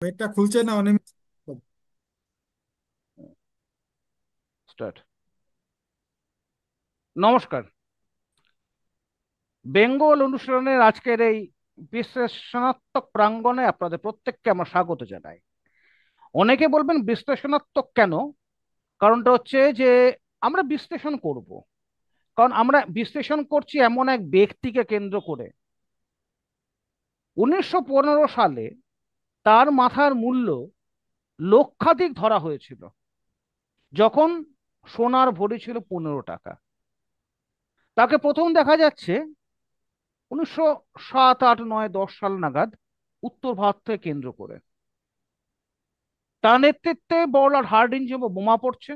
পেটটা খুলছে না অনিয়মিত। স্টার্ট। নমস্কার। বেঙ্গল অনুশীলনের আজকের এই বিশ্লেষণাত্মক প্রাঙ্গণে আপনাদের প্রত্যেককে আমরা স্বাগত জানাই। অনেকে বলবেন বিশ্লেষণাত্মক কেন? কারণটা হচ্ছে যে আমরা বিশ্লেষণ করব, কারণ আমরা বিশ্লেষণ করছি এমন এক ব্যক্তিকে কেন্দ্র করে। 1915 সালে তার মাথার মূল্য লক্ষাধিক ধরা হয়েছিল, যখন সোনার ভরি ছিল 15 টাকা। তাকে প্রথম দেখা যাচ্ছে 1907, 08, 09, 10 সাল নাগাদ উত্তর ভারত থেকে কেন্দ্র করে। তার নেতৃত্বে বড়লাট হার্ডিঞ্জ বোমা পড়ছে,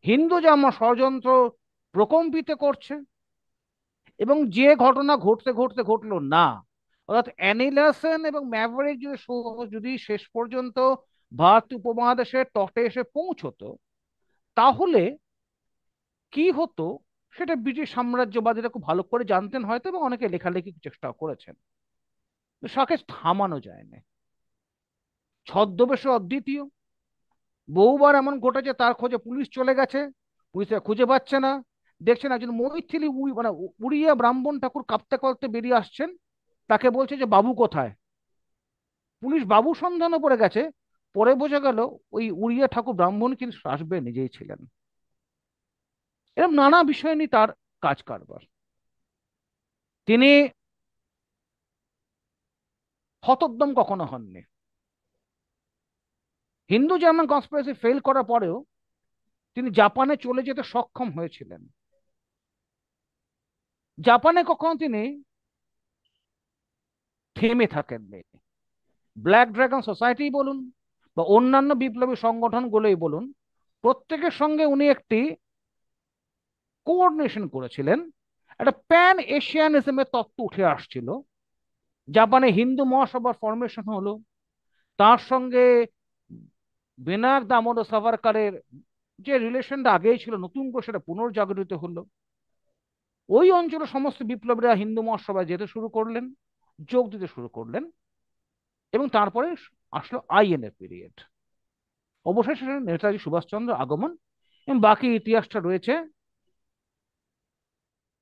হিন্দু জামা ষড়যন্ত্র প্রকম্পিত করছে, এবং যে ঘটনা ঘটতে ঘটতে ঘটলো না, অর্থাৎ অ্যানিলাসন এবং ম্যাভরিক যদি শেষ পর্যন্ত ভারত উপমহাদেশের তটে এসে পৌঁছতো, তাহলে কি হতো সেটা ব্রিটিশ সাম্রাজ্যবাদীরা খুব ভালো করে জানতেন হয়তো, এবং অনেকে লেখালেখি চেষ্টা করেছেন। তাকে থামানো যায় না। ছদ্মবেশে অদ্বিতীয়, বহুবার এমন ঘটেছে তার খোঁজে পুলিশ চলে গেছে, পুলিশে খুঁজে পাচ্ছে না। দেখছেন একজন মৈথিলি মানে উড়িয়া ব্রাহ্মণ ঠাকুর কাঁপতে কাঁপতে বেরিয়ে আসছেন, তাকে বলছে যে বাবু কোথায়। পুলিশ বাবু সন্ধানে পড়ে গেছে, পরে বোঝা গেল ওই উড়িয়া ঠাকুর ব্রাহ্মণ কিন্তু আসবে নিজেই ছিলেন। এরকম নানা বিষয় নিয়ে তার কাজ কারবার। তিনি হতোদ্যম কখনো হননি। হিন্দু জার্মান কনস্পিরেসি ফেল করার পরেও তিনি জাপানে চলে যেতে সক্ষম হয়েছিলেন। জাপানে কখনো তিনি থেমে থাকেননি। ব্ল্যাক ড্রাগন সোসাইটি বলুন বা অন্যান্য বিপ্লবী সংগঠনগুলোই বলুন, প্রত্যেকের সঙ্গে উনি একটি কোঅর্ডিনেশন করেছিলেন। একটা প্যান এশিয়ানিজমের তত্ত্ব উঠে আসছিল। জাপানে হিন্দু মহাসভার ফরমেশন হলো, তার সঙ্গে বিনায়ক দামোদর সাভারকারের যে রিলেশনটা আগেই ছিল নতুন করে সেটা পুনর্জাগরিত হলো। ওই অঞ্চলের সমস্ত বিপ্লবীরা হিন্দু মহাসভায় যেতে শুরু করলেন, যোগ দিতে শুরু করলেন, এবং তারপরে আসলো আইএনএ পিরিয়ড। অবশেষে নেতাজি সুভাষচন্দ্র আগমন, এবং বাকি ইতিহাসটা রয়েছে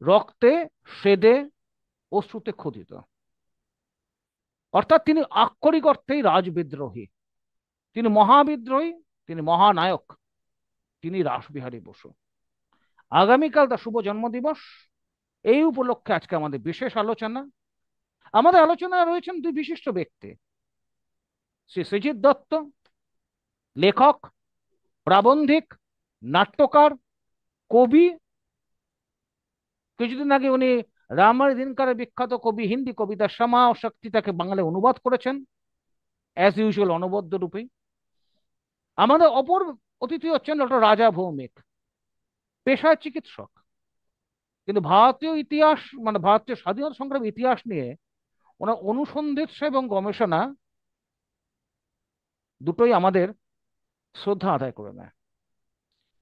রক্তে, স্বেদে, অশ্রুতে খোদিত। অর্থাৎ তিনি আক্ষরিক অর্থেই রাজবিদ্রোহী, তিনি মহাবিদ্রোহী, তিনি মহানায়ক, তিনি রাসবিহারী বসু। আগামীকাল তার শুভ জন্মদিবস। এই উপলক্ষে আজকে আমাদের বিশেষ আলোচনা। আমাদের আলোচনায় রয়েছেন দুই বিশিষ্ট ব্যক্তি, শ্রী সৃজিত দত্ত, লেখক, প্রাবন্ধিক, নাট্যকার, কবি। কিছুদিন আগে উনি রামায়ণ দিনকারের বিখ্যাত কবি হিন্দি কবিতা শ্যামা ও শক্তি তাকে বাংলায় অনুবাদ করেছেন, অ্যাজ ইউজুয়াল অনবদ্য রূপে। আমাদের অপর অতিথি হচ্ছেন ডক্টর রাজা ভৌমিক, পেশায় চিকিৎসক, কিন্তু ভারতীয় ইতিহাস মানে ভারতীয় স্বাধীনতা সংগ্রাম ইতিহাস নিয়ে ওনার অনুসন্ধিৎসা এবং গবেষণা দুটোই আমাদের শ্রদ্ধা আদায় করে নেয়।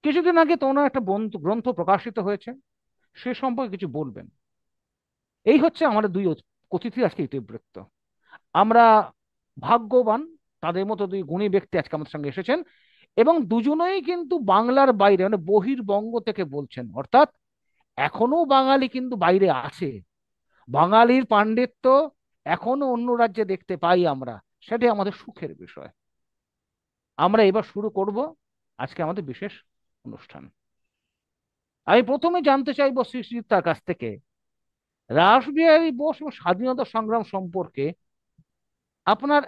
কিছুদিন আগে তো ওনার একটা গ্রন্থ প্রকাশিত হয়েছে, সে সম্পর্কে কিছু বলবেন। এই হচ্ছে আমাদের দুই অতিথি আজকে ইতিবৃত্ত। আমরা ভাগ্যবান, তাদের মতো দুই গুণী ব্যক্তি আজকে আমাদের সঙ্গে এসেছেন, এবং দুজনেই কিন্তু বাংলার বাইরে মানে বহির্বঙ্গ থেকে বলছেন, অর্থাৎ এখনো বাঙালি কিন্তু বাইরে আছে। বাঙালির পাণ্ডিত্য এখনো অন্য রাজ্যে দেখতে পাই আমরা, সেটাই আমাদের সুখের বিষয়। আমরা এবার শুরু করব আজকে আমাদের বিশেষ অনুষ্ঠান। আমি প্রথমে জানতে চাইবো শ্রী তার কাছ থেকে রাসবিহারী বোস এবং স্বাধীনতা সংগ্রাম সম্পর্কে আপনার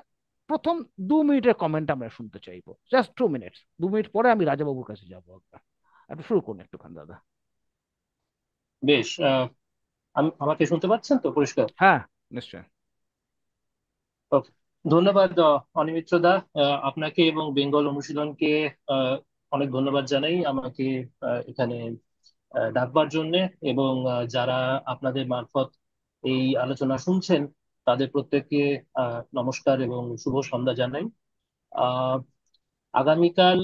প্রথম 2 মিনিটের কমেন্ট আমরা শুনতে চাইবো, জাস্ট 2 মিনিট। 2 মিনিট পরে আমি রাজাবাবুর কাছে যাবো। একটু শুরু করুন একটুখানি দাদা। বেশ। আমাকে শুনতে পাচ্ছেন তো পরিষ্কার? হ্যাঁ, নিশ্চয়। Okay. ধন্যবাদ অনিমিত্র দা। আপনাকে এবং বেঙ্গল অনুশীলনকে আহ, অনেক ধন্যবাদ জানাই আমাকে এখানে ডাকবার জন্য। এবং যারা আপনাদের মারফত এই আলোচনা শুনছেন তাদের প্রত্যেককে নমস্কার এবং শুভ সন্ধ্যা জানাই। আহ আগামীকাল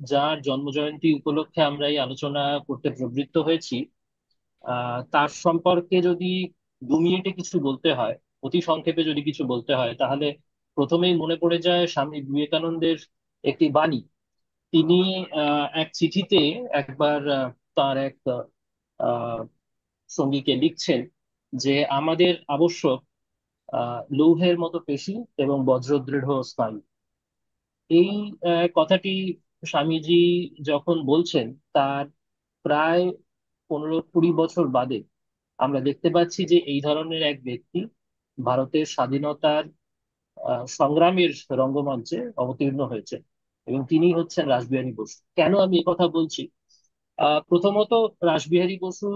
যার জন্মজয়ন্তী উপলক্ষে আমরা এই আলোচনা করতে প্রবৃত্ত হয়েছি, তার সম্পর্কে যদি 2 মিনিটে কিছু বলতে হয়, অতি সংক্ষেপে যদি কিছু বলতে হয়, তাহলে প্রথমেই মনে পড়ে যায় স্বামী বিবেকানন্দের একটি বাণী। তিনি এক চিঠিতে একবার তার এক আহ, সঙ্গীকে লিখছেন যে আমাদের আবশ্যক লৌহের মতো পেশি এবং বজ্রদৃঢ় স্নায়ু। এই কথাটি স্বামীজি যখন বলছেন, তার প্রায় 15-20 বছর বাদে আমরা দেখতে পাচ্ছি যে এই ধরনের এক ব্যক্তি ভারতের স্বাধীনতার সংগ্রামের রঙ্গমঞ্চে অবতীর্ণ হয়েছে, এবং তিনি হচ্ছেন রাসবিহারী বসু। কেন আমি কথা বলছি? প্রথমত, রাসবিহারী বসু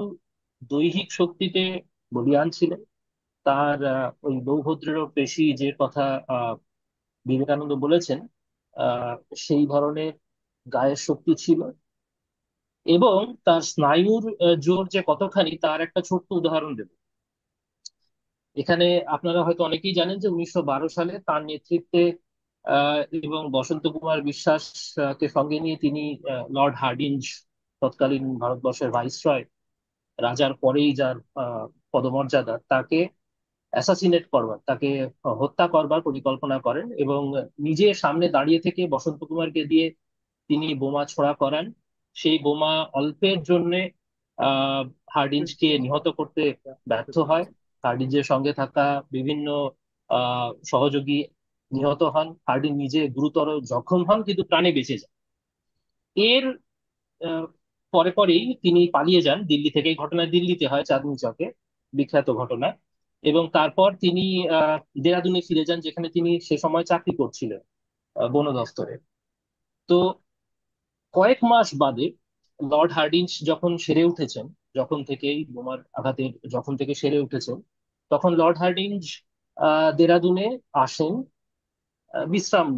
দৈহিক শক্তিতে বলীয়ান ছিলেন। তার ওই লৌহদৃঢ় পেশি যে কথা আহ, বিবেকানন্দ বলেছেন, আহ, সেই ধরনের গায়ের শক্তি ছিল। এবং তার স্নায়ুর জোর যে কতখানি তার একটা ছোট্ট উদাহরণ দেব এখানে। আপনারা হয়তো অনেকেই জানেন যে 1912 সালে তার নেতৃত্বে এবং বসন্ত কুমার বিশ্বাস কে সঙ্গে নিয়ে তিনি লর্ড হার্ডিঞ্জ, তৎকালীন ভারতবর্ষের ভাইসরয়, রাজার পরেই যার পদমর্যাদা, তাকে অ্যাসাসিনেট করবার, তাকে হত্যা করবার পরিকল্পনা করেন, এবং নিজে সামনে দাঁড়িয়ে থেকে বসন্ত কুমারকে দিয়ে তিনি বোমা ছোড়া করান। সেই বোমা অল্পের জন্যে আহ হার্ডিঞ্জকে নিহত করতে ব্যর্থ হয়। হার্ডিঞ্জের সঙ্গে থাকা বিভিন্ন সহযোগী নিহত হন, হার্ডিঞ্জ নিজে গুরুতর জখম হন কিন্তু প্রাণে বেঁচে যান। এর আহ, পরে পরেই তিনি পালিয়ে যান দিল্লি থেকে। এই ঘটনা দিল্লিতে হয়, চাঁদনি চকে, বিখ্যাত ঘটনা। এবং তারপর তিনি দেরাদুনে ফিরে যান, যেখানে তিনি সে সময় চাকরি করছিলেন বন দপ্তরে। তো কয়েক মাস বাদে লর্ড হার্ডিঞ্জ যখন সেরে উঠেছেন, যখন থেকে এই বোমার আঘাতের যখন থেকে সেরে উঠেছেন, তখন লর্ড হার্ডিঞ্জ দেরাদুনে আসেন বিশ্রাম,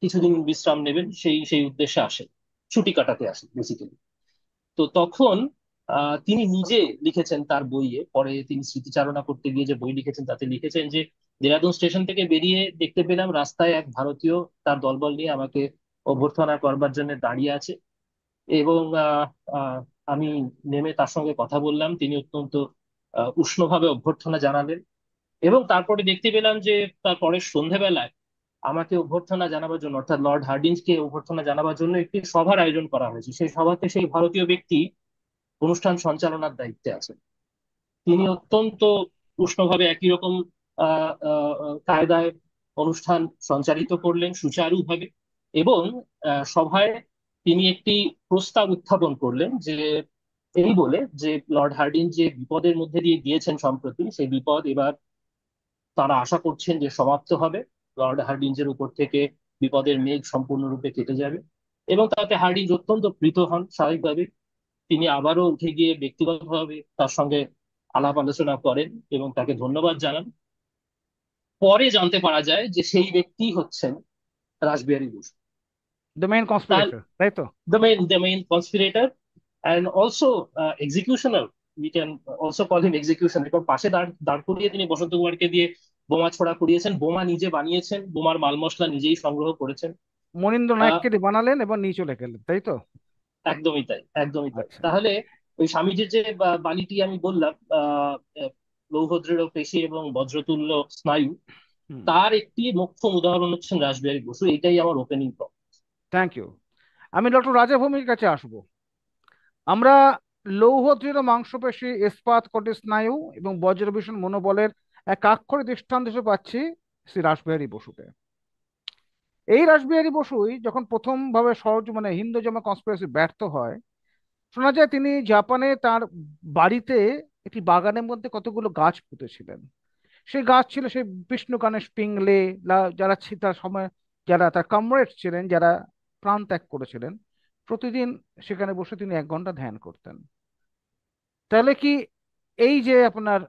কিছুদিন বিশ্রাম নেবেন, সেই সেই উদ্দেশ্যে আসেন, ছুটি কাটাতে আসেন বেসিক্যালি। তো তখন তিনি নিজে লিখেছেন তার বইয়ে, পরে তিনি স্মৃতিচারণা করতে গিয়ে যে বই লিখেছেন তাতে লিখেছেন যে দেরাদুন স্টেশন থেকে বেরিয়ে দেখতে পেলাম রাস্তায় এক ভারতীয় তার দলবল নিয়ে আমাকে অভ্যর্থনা করবার জন্য দাঁড়িয়ে আছে। এবং আহ, আমি নেমে তার সঙ্গে কথা বললাম। তিনি অত্যন্ত উষ্ণভাবে অভ্যর্থনা জানালেন। এবং তারপরে দেখতে পেলাম যে তার পরের সন্ধেবেলায় আমাকে অভ্যর্থনা জানাবার জন্য, অর্থাৎ লর্ড হার্ডিঞ্জকে অভ্যর্থনা জানাবার জন্য একটি সভার আয়োজন করা হয়েছে। সেই সভাতে সেই ভারতীয় ব্যক্তি অনুষ্ঠান সঞ্চালনার দায়িত্বে আছেন। তিনি অত্যন্ত উষ্ণভাবে একই রকম কায়দায় অনুষ্ঠান সঞ্চালিত করলেন সুচারুভাবে। এবং সভায় তিনি একটি প্রস্তাব উত্থাপন করলেন যে, এই বলে যে লর্ড হার্ডিঞ্জ যে বিপদের মধ্যে দিয়ে গিয়েছেন সম্প্রতি, সেই বিপদ এবার তারা আশা করছেন যে সমাপ্ত হবে। লর্ড হার্ডিঞ্জের উপর থেকে বিপদের মেঘ সম্পূর্ণরূপে কেটে যাবে। এবং তাতে হার্ডিঞ্জ অত্যন্ত প্রীত হন স্বাভাবিকভাবে। তিনি আবারও উঠে গিয়ে ব্যক্তিগতভাবে তার সঙ্গে আলাপ আলোচনা করেন এবং তাকে ধন্যবাদ জানান। পরে জানতে পারা যায় যে সেই ব্যক্তি হচ্ছেন রাসবিহারী বসু। দ্য মেইন তার কনস্পিরেটর, তাই তো? the main conspirator and also executioner. We can also call him executioner, কারণ পাশে দাঁড় দাঁড় করিয়ে তিনি বসন্ত কুমারকে দিয়ে বোমা ছোড়া করিয়েছেন, বোমা নিজে বানিয়েছেন, বোমার মাল মশলা নিজেই সংগ্রহ করেছেন। মনীন্দ্র আহ নায়ককে দিয়ে বানালেন এবং নিয়ে চলে গেলেন, তাই তো? একদমই তাই, একদমই তাই। আচ্ছা। তাহলে ওই স্বামীজির যে বাণীটি আমি বললাম, লৌহদৃঢ় পেশি এবং বজ্রতুল্য স্নায়ু, হুম। তার একটি মোক্ষম উদাহরণ হচ্ছেন রাসবিহারী বসু। এটাই আমার ওপেনিং টক। Thank you. আমি ডক্টর রাজা ভৌমিকের কাছে আসবো। আমরা লৌহ দৃঢ় মাংসপেশী, ইস্পাত কটির স্নায়ু এবং বজ্রভীষণ মনোবলের এক আক্ষরিক দৃষ্টান্ত হিসেবে পাচ্ছি শ্রী রাসবিহারী বসুকে। এই রাসবিহারী বসুই যখন প্রথম ভাবে হিন্দু জামা কনস্পিরেসি ব্যর্থ হয়, শোনা যায় তিনি জাপানে তার বাড়িতে একটি বাগানের মধ্যে কতগুলো গাছ পুঁতেছিলেন। সেই গাছ ছিল সেই বিষ্ণু গণেশ পিংলে, যারা তার সময়, যারা তার কমরেড ছিলেন, যারা প্রাণ ত্যাগ করেছিলেন। প্রতিদিন সেখানে বসে তিনি 1 ঘন্টা ধ্যান করতেন। তাহলে কি এই যে আপনার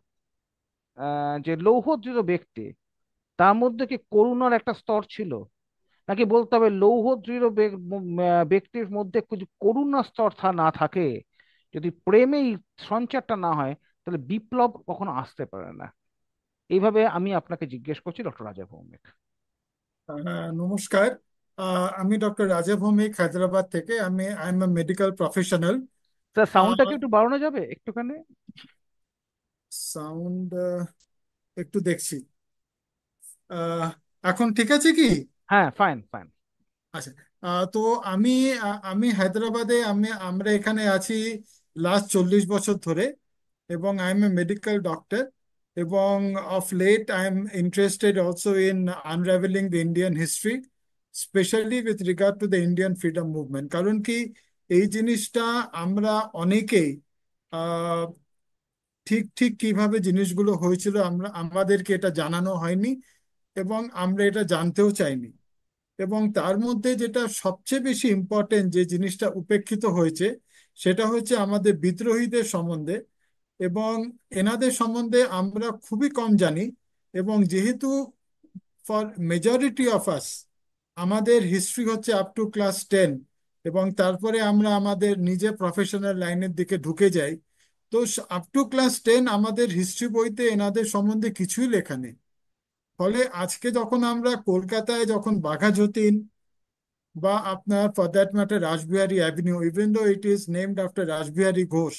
যে লৌহ দৃঢ় ব্যক্তি, তার মধ্যে কি করুণার একটা স্তর ছিল? নাকি বলতে হবে লৌহ দৃঢ় ব্যক্তির মধ্যে কিছু করুণা স্তর না থাকে, যদি প্রেমেই সঞ্চারটা না হয়, তাহলে বিপ্লব কখনো আসতে পারে না? এইভাবে আমি আপনাকে জিজ্ঞেস করছি, ডক্টর রাজা ভৌমিক। নমস্কার। আমি ডক্টর রাজা ভৌমিক, হায়দ্রাবাদ থেকে। I am medical professional. Sir, সাউন্ডটা কি একটু বাড়ানো যাবে একটুখানি? সাউন্ড একটু দেখছি। এখন ঠিক আছে কি? হ্যাঁ, ফাইন ফাইন। আচ্ছা। তো আমি আমি হায়দ্রাবাদে আমরা এখানে আছি লাস্ট 40 বছর ধরে, এবং I am a medical doctor. এবং of late I am interested also in unraveling the Indian history, specially with regard to the Indian freedom movement. কারণ কি, এই জিনিসটা আমরা অনেকেই আহ, ঠিক ঠিক কিভাবে জিনিসগুলো হয়েছিল আমাদেরকে এটা জানানো হয়নি, এবং আমরা এটা জানতেও চাইনি। এবং তার মধ্যে যেটা সবচেয়ে বেশি ইম্পর্টেন্ট যে জিনিসটা উপেক্ষিত হয়েছে, সেটা হচ্ছে আমাদের বিদ্রোহীদের সম্বন্ধে। এবং এনাদের সম্বন্ধে আমরা খুবই কম জানি। এবং যেহেতু ফর মেজরিটি অফ আস আমাদের হিস্ট্রি হচ্ছে আপ টু ক্লাস 10, এবং তারপরে আমরা আমাদের নিজে প্রফেশনাল লাইনের দিকে ঢুকে যাই। তো আপ টু ক্লাস 10 আমাদের হিস্ট্রি বইতে এনাদের সম্বন্ধে কিছুই লেখা নেই। ফলে আজকে যখন আমরা কলকাতায় যখন বাঘা যতীন, বা আপনার for that matter Rashbehari avenue, even though it is named after Rashbehari Ghosh,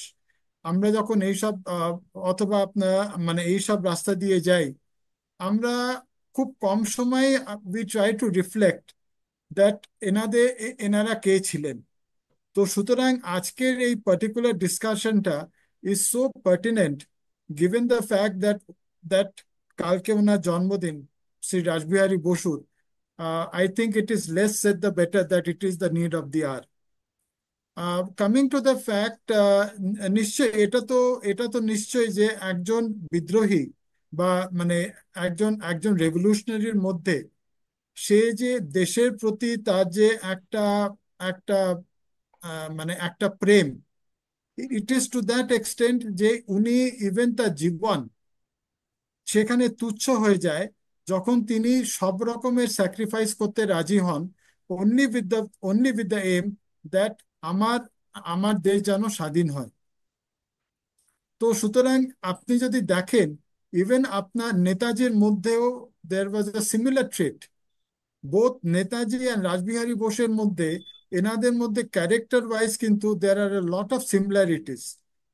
আমরা যখন এইসব অথবা আপনার মানে এইসব রাস্তা দিয়ে যাই, আমরা খুব কম সময়ে we try to reflect that এনারা কে ছিলেন। তো সুতরাং আজকের এই পার্টিকুলার ডিসকাশনটা is so pertinent, given the fact that that কালকে ওনার জন্মদিন, শ্রী রাসবিহারী বসুর। I think it is less said the better that it is the need of the hour. Coming to the fact, নিশ্চয় এটা তো নিশ্চয় যে একজন বিদ্রোহী বা মানে একজন একজন রেভলিউশনারির মধ্যে সে যে দেশের প্রতি তার যে একটা একটা মানে একটা প্রেম, it is to that extent যে উনি ইভেন তার জীবন সেখানে তুচ্ছ হয়ে যায় যখন তিনি সব রকমের স্যাক্রিফাইস করতে রাজি হন, only with the only with the um that আমার আমার দেশ যেন স্বাধীন হয়। তো সুতরাং আপনি যদি দেখেন, ইভেন আপনার নেতাজির মধ্যেও there was a similar trait. Both Netaji and Rash Behari বোসের মধ্যে, এনাদের মধ্যে ক্যারেক্টার ওয়াইজ কিন্তু দেয়ার আর এ লট অফ সিমিলারিটিস।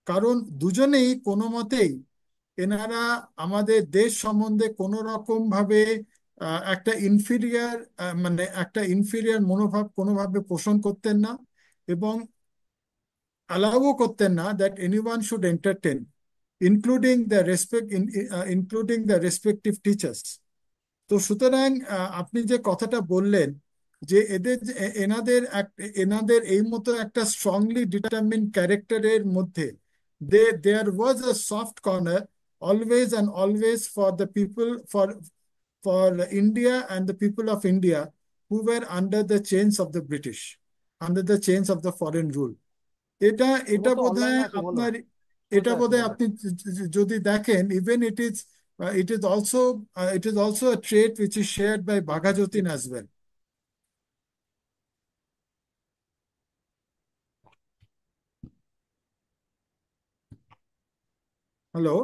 কারণ দুজনেই কোনো মতেই এনারা আমাদের দেশ সম্বন্ধে কোনো রকম ভাবে একটা ইনফিরিয়ার মানে একটা ইনফিরিয়ার মনোভাব কোনোভাবে পোষণ করতেন না, এবং অ্যালাউও করতেন না that anyone should entertain, including the respect including the respective teachers. তো সুতরাং আপনি যে কথাটা বললেন যে এনাদের এই মতো একটা স্ট্রংলি ডিটারমিন ক্যারেক্টারের মধ্যে there was a soft corner always and always for the people, for India and the people of India who were under the change of the British, under the change of the foreign rule. এটা ও এটা তো বোধহয় অনলাইনে আছে, বলো। আপনার, এটা শুনতে আছে, বোধহয় বলো। আপনি যদি দেখেন, even it is also it is also a trait which is shared by Bhagajotin as well. Hello.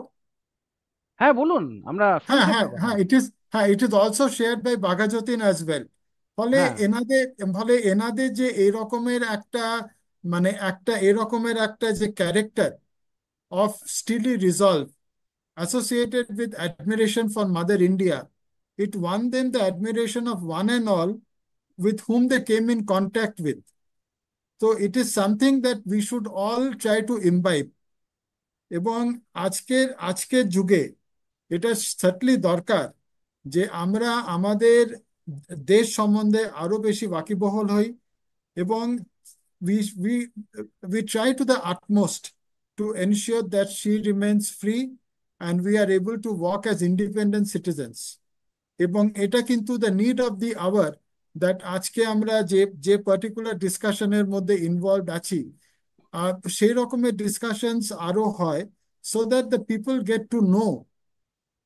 হ্যাঁ, বলুন, আমরা হ্যাঁ, শুনছি হ্যাঁ, আপনার কথা। হ্যাঁ, it is also shared by Baghajatin as well. ফলে হ্যাঁ, এনাদের ফলে এনাদের যে এই রকমের একটা মানে একটা এরকমের একটা যে character of স্টিলি resolve associated with admiration for Mother India, it won them the admiration of one and all with whom they came in contact with. So it is something that we should all try to imbibe. এবং আজকের আজকের যুগে এটা সার্টলি দরকার যে আমরা আমাদের দেশ সম্বন্ধে আরো বেশি ওয়াকিবহল হই, এবং we we we try to the utmost to ensure that she remains free and we are able to walk as independent citizens. এবং এটা কিন্তু the need of the hour, that আজকে আমরা যে যে পার্টিকুলার ডিসকাশনের মধ্যে ইনভলভ আছি, সেই রকমের ডিসকাশনস আরো হয়, so that the people get to know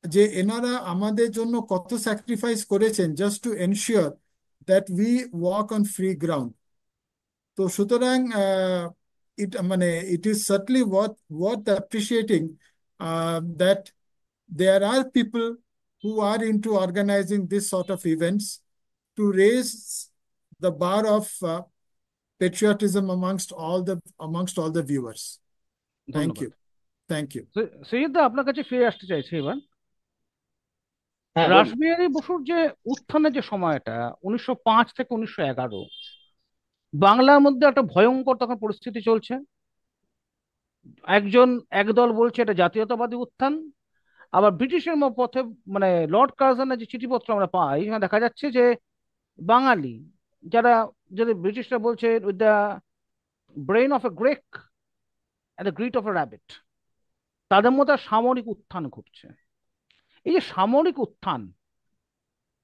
যে এনারা আমাদের জন্য কত স্যাক্রিফাইস করেছেন just to ensure that we walk on free ground. তো সুতরাং মানে it is certainly worth appreciating that there are people who are into organizing this sort of events to raise the bar of patriotism amongst all the viewers. Thank ধন্যবাদ। you. Thank you. Syeda, আপনার কাছে ফিরে আসতে চাইছি এবার। হ্যাঁ, বলুন। রাসবিহারী বসুর যে উত্থানের যে সময়টা, 1905 থেকে 1911, বাংলার মধ্যে একটা ভয়ঙ্কর তখন পরিস্থিতি চলছে। একদল বলছে এটা জাতীয়তাবাদী উত্থান, আবার ব্রিটিশের পথে, মানে লর্ড কার্জনের যে চিঠিপত্র আমরা পাই, এখানে দেখা যাচ্ছে যে বাঙালি যারা, যদি ব্রিটিশরা বলছে with the brain of a Greek and the grit of a rabbit, তাদের মধ্যে একটা সামরিক উত্থান ঘটছে। এই যে সামরিক উত্থান,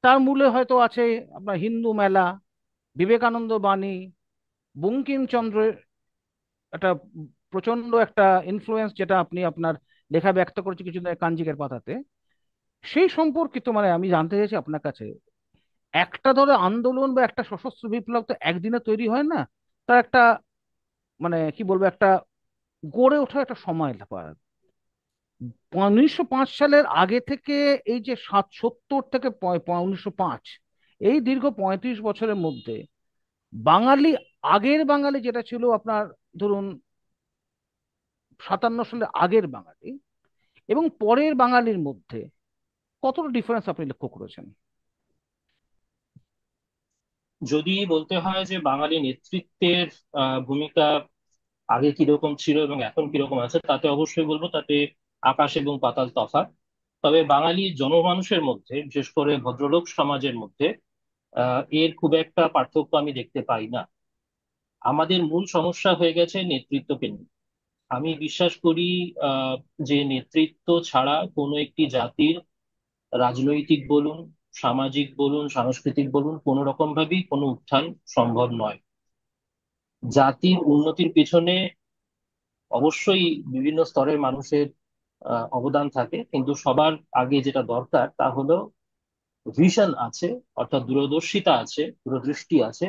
তার মূলে হয়তো আছে আপনার হিন্দু মেলা, বিবেকানন্দ বাণী, বঙ্কিমচন্দ্রের একটা প্রচন্ড একটা ইনফ্লুয়েন্স, যেটা আপনি আপনার লেখা ব্যক্ত করেছে কিছুদিন আগে কাঞ্জিকের পাতাতে। সেই সম্পর্কিত, মানে আমি জানতে চাইছি আপনার কাছে, একটা ধরো আন্দোলন বা একটা সশস্ত্র বিপ্লব তো একদিনে তৈরি হয় না। তার একটা, মানে কি বলবো, একটা গড়ে ওঠার একটা সময় লাগে। 1905 সালের আগে থেকে এই যে 70 থেকে 1905, এই দীর্ঘ 35 বছরের মধ্যে বাঙালি, আগের বাঙালি যেটা ছিল আপনার, ধরুন 57 সালের আগের বাঙালি এবং পরের বাঙালির মধ্যে কতটা ডিফারেন্স আপনি লক্ষ্য করেছেন? যদি বলতে হয় যে বাঙালি নেতৃত্বের ভূমিকা আগে কিরকম ছিল এবং এখন কিরকম আছে, তাতে অবশ্যই বলবো তাতে আকাশ এবং পাতাল তফাৎ। তবে বাঙালি জনমানুষের মধ্যে, বিশেষ করে ভদ্রলোক সমাজের মধ্যে এর খুব একটা পার্থক্য আমি দেখতে পাই না। আমাদের মূল সমস্যা হয়ে গেছে নেতৃত্বকে নিয়ে। আমি বিশ্বাস করি আহ, যে নেতৃত্ব ছাড়া কোনো একটি জাতির রাজনৈতিক বলুন, সামাজিক বলুন, সাংস্কৃতিক বলুন, কোনো রকম ভাবেই কোনো উত্থান সম্ভব নয়। জাতির উন্নতির পিছনে অবশ্যই বিভিন্ন স্তরের মানুষের অবদান থাকে, কিন্তু সবার আগে যেটা দরকার তা হলো ভিশন আছে, অর্থাৎ দূরদর্শিতা আছে, দূরদৃষ্টি আছে,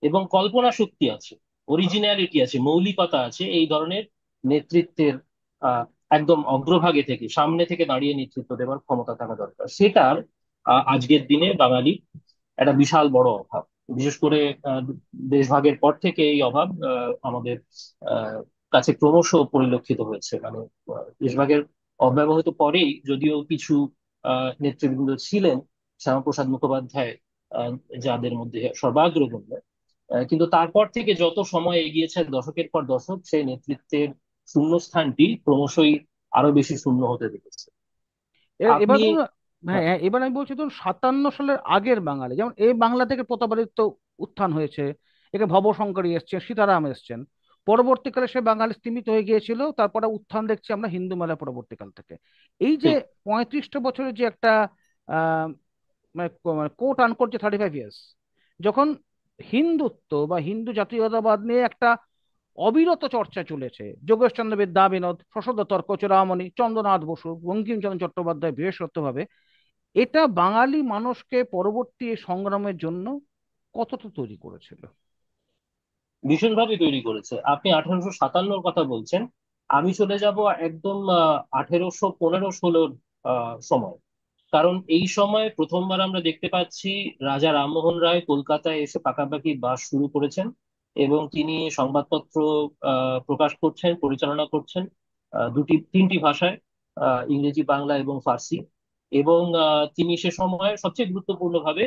এবং কল্পনা শক্তি আছে, অরিজিনালিটি আছে, মৌলিকতা আছে। এই ধরনের নেতৃত্বের আহ, একদম অগ্রভাগে থেকে, সামনে থেকে দাঁড়িয়ে নেতৃত্ব দেওয়ার ক্ষমতা থাকা দরকার। সেটার আজকের দিনে বাঙালি একটা বিশাল বড় অভাব। বিশেষ করে দেশভাগের পর থেকে এই অভাব আমাদের আহ, কাছে ক্রমশ পরিলক্ষিত হয়েছে। মানে দেশভাগের অব্যবহত পরেই যদিও কিছু নেতৃবৃন্দ ছিলেন, শ্যামাপ্রসাদ মুখোপাধ্যায় আহ, যাদের মধ্যে সর্বাগ্রগণ্য, কিন্তু তারপর থেকে যত সময় এগিয়েছে, দশকের পর দশক, সেই নেতৃত্বের শূন্যস্থানটি ক্রমশই আরো বেশি শূন্য হতে দেখেছে। এবার আপনি ধরুন, হ্যাঁ হ্যাঁ, হ্যাঁ, এবার আমি বলছি ধরুন 57 সালের আগের বাঙালি, যেমন এই বাংলা থেকে প্রতাপাদিত্য উত্থান হয়েছে, একে ভবশঙ্করী এসছেন, সীতারাম এসছেন। পরবর্তীকালে সে বাঙালি স্তীমিত হয়ে গিয়েছিল, তারপরে উত্থান দেখছি আমরা হিন্দু মেলা পরবর্তীকাল থেকে। এই যে ঠিক। 35টা বছরের যে একটা আহ মানে কোট আনকোট যে 35 ইয়ার্স, যখন হিন্দুত্ব বা হিন্দু জাতীয়তাবাদ নিয়ে একটা অবিরত চর্চা চলেছে, যোগেশচন্দ্র বিদ্যাবিনোদ, শশধর চূড়ামণি, চন্দ্রনাথ বসু, বঙ্কিমচন্দ্র চট্টোপাধ্যায় বিশেষত্বভাবে, এটা বাঙালি মানুষকে পরবর্তী এই সংগ্রামের জন্য কতটা তৈরি করেছিল? ভীষণভাবে তৈরি করেছে। আপনি 1857-র কথা বলছেন, আমি চলে যাব একদম 1815-16 সময়। কারণ এই সময় প্রথমবার আমরা দেখতে পাচ্ছি রাজা রামমোহন রায় কলকাতায় এসে পাকাপাকি বাস শুরু করেছেন, এবং তিনি সংবাদপত্র প্রকাশ করছেন, পরিচালনা করছেন তিনটি ভাষায়, ইংরেজি, বাংলা এবং ফার্সি। এবং তিনি সে সময় সবচেয়ে গুরুত্বপূর্ণভাবে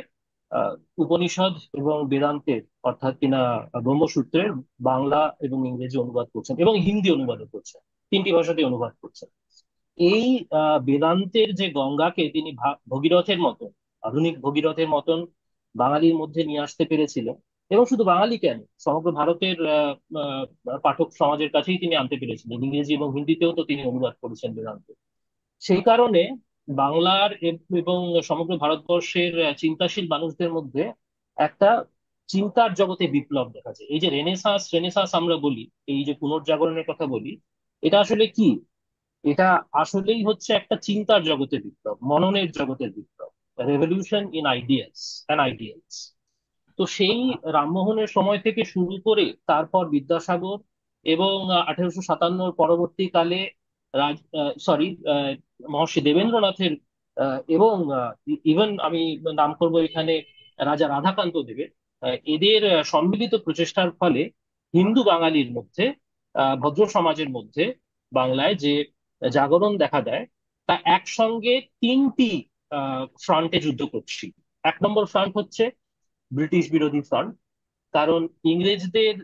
আহ, উপনিষদ এবং বেদান্তের, অর্থাৎ কিনা ব্রহ্মসূত্রের বাংলা এবং ইংরেজি অনুবাদ করছেন এবং হিন্দি অনুবাদ করছেন, তিনটি ভাষাতে অনুবাদ করছেন। এই বেদান্তের যে গঙ্গাকে তিনি ভগীরথের মতন, আধুনিক ভগীরথের মতন বাঙালির মধ্যে নিয়ে আসতে পেরেছিলেন, এবং শুধু বাঙালি কেন, সমগ্র ভারতের পাঠক সমাজের কাছেই তিনি আনতে পেরেছিলেন। ইংরেজি এবং হিন্দিতেও তো তিনি অনুবাদ করেছেন বেদান্ত। সেই কারণে বাংলার এবং সমগ্র ভারতবর্ষের চিন্তাশীল মানুষদের মধ্যে একটা চিন্তার জগতে বিপ্লব দেখা যায়। এই যে রেনেসাঁস রেনেসাঁস আমরা বলি, এই যে পুনর্জাগরণের কথা বলি, এটা আসলে কি? এটা আসলেই হচ্ছে একটা চিন্তার জগতের বিপ্লব, মননের জগতের বিপ্লব, revolution in ideas and ideals. তো সেই রামমোহনের সময় থেকে শুরু করে তারপর বিদ্যাসাগর, এবং 1857 পরবর্তীকালে সরি, মহর্ষি দেবেন্দ্রনাথের, এবং ইভেন আমি নাম করব এখানে রাজা রাধাকান্ত দেবের, এদের সম্মিলিত প্রচেষ্টার ফলে হিন্দু বাঙালির মধ্যে, ভদ্র সমাজের মধ্যে বাংলায় যে জাগরণ দেখা দেয়, তা একসঙ্গে তিনটি ফ্রন্টে যুদ্ধ করছি। এক নম্বর ফ্রন্ট হচ্ছে ব্রিটিশ বিরোধী ফ্রন্ট। কারণ ইংরেজদের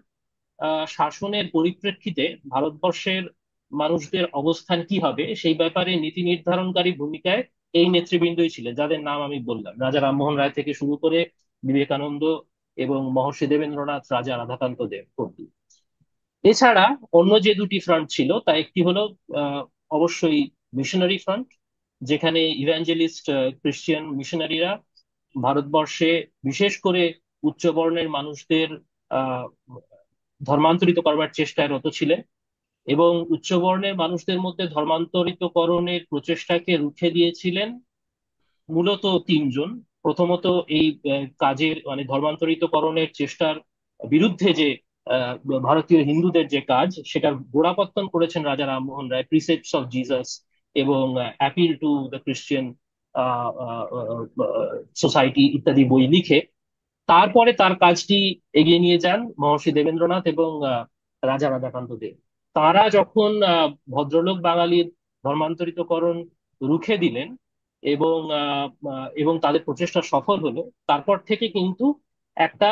শাসনের পরিপ্রেক্ষিতে ভারতবর্ষের মানুষদের অবস্থান কি হবে সেই ব্যাপারে নীতি নির্ধারণকারী ভূমিকায় এই নেতৃবৃন্দই ছিলেন, যাদের নাম আমি বললাম, রাজা রামমোহন রায় থেকে শুরু করে বিবেকানন্দ এবং মহর্ষি দেবেন্দ্রনাথ, রাজা রাধাকান্ত দেব প্রভৃতি। এছাড়া অন্য যে দুটি ফ্রন্ট ছিল, তা একটি হলো অবশ্যই মিশনারি ফ্রন্ট, যেখানে ইভাঞ্জেলিস্ট খ্রিস্টিয়ান মিশনারিরা ভারতবর্ষে বিশেষ করে উচ্চ বর্ণের মানুষদের আহ ধর্মান্তরিত করবার চেষ্টায় রত ছিলেন, এবং উচ্চ বর্ণের মানুষদের মধ্যে ধর্মান্তরিতকরণের প্রচেষ্টাকে রুখে দিয়েছিলেন মূলত তিনজন। প্রথমত এই কাজের মানে ধর্মান্তরিতকরণের চেষ্টার বিরুদ্ধে যে আহ, ভারতীয় হিন্দুদের যে কাজ, সেটার গোড়াপত্তন করেছেন Raja Rammohan Roy precepts of Jesus এবং appeal to the Christian society ইত্যাদি বই লিখে। তারপরে তার কাজটি এগিয়ে নিয়ে যান মহর্ষি দেবেন্দ্রনাথ এবং রাজা রাধাকান্ত দেব। তারা যখন ভদ্রলোক বাঙালির ধর্মান্তরিতকরণ রুখে দিলেন এবং এবং তাদের প্রচেষ্টা সফল হলো, তারপর থেকে কিন্তু একটা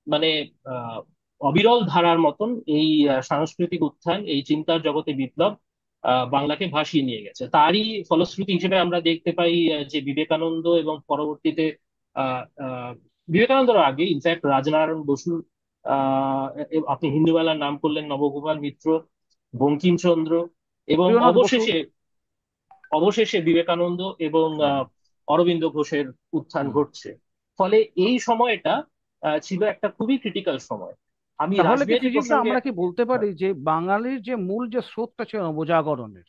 মানে আহ, অবিরল ধারার মতন এই সাংস্কৃতিক উত্থান, এই চিন্তার জগতে বিপ্লব বাংলাকে ভাসিয়ে নিয়ে গেছে। তারই ফলশ্রুতি হিসেবে আমরা দেখতে পাই যে বিবেকানন্দ এবং পরবর্তীতে আহ আহ, বিবেকানন্দের আগে ইনফ্যাক্ট রাজনারায়ণ বসু, আহ আপনি হিন্দুমেলার নাম করলেন, নবগোপাল মিত্র, বঙ্কিমচন্দ্র, এবং প্রিয়নাথ বসু। অবশেষে অবশেষে বিবেকানন্দ এবং হুম, অরবিন্দ ঘোষের উত্থান হুম। ঘটছে। ফলে এই সময়টা ছিল একটা খুবই ক্রিটিক্যাল সময়। আমি তাহলে কি রাসবিহারী সুজিত দা প্রসঙ্গে আমরা কি বলতে হ্যাঁ, পারি যে বাঙালির যে মূল যে স্রোতটা ছিল নবজাগরণের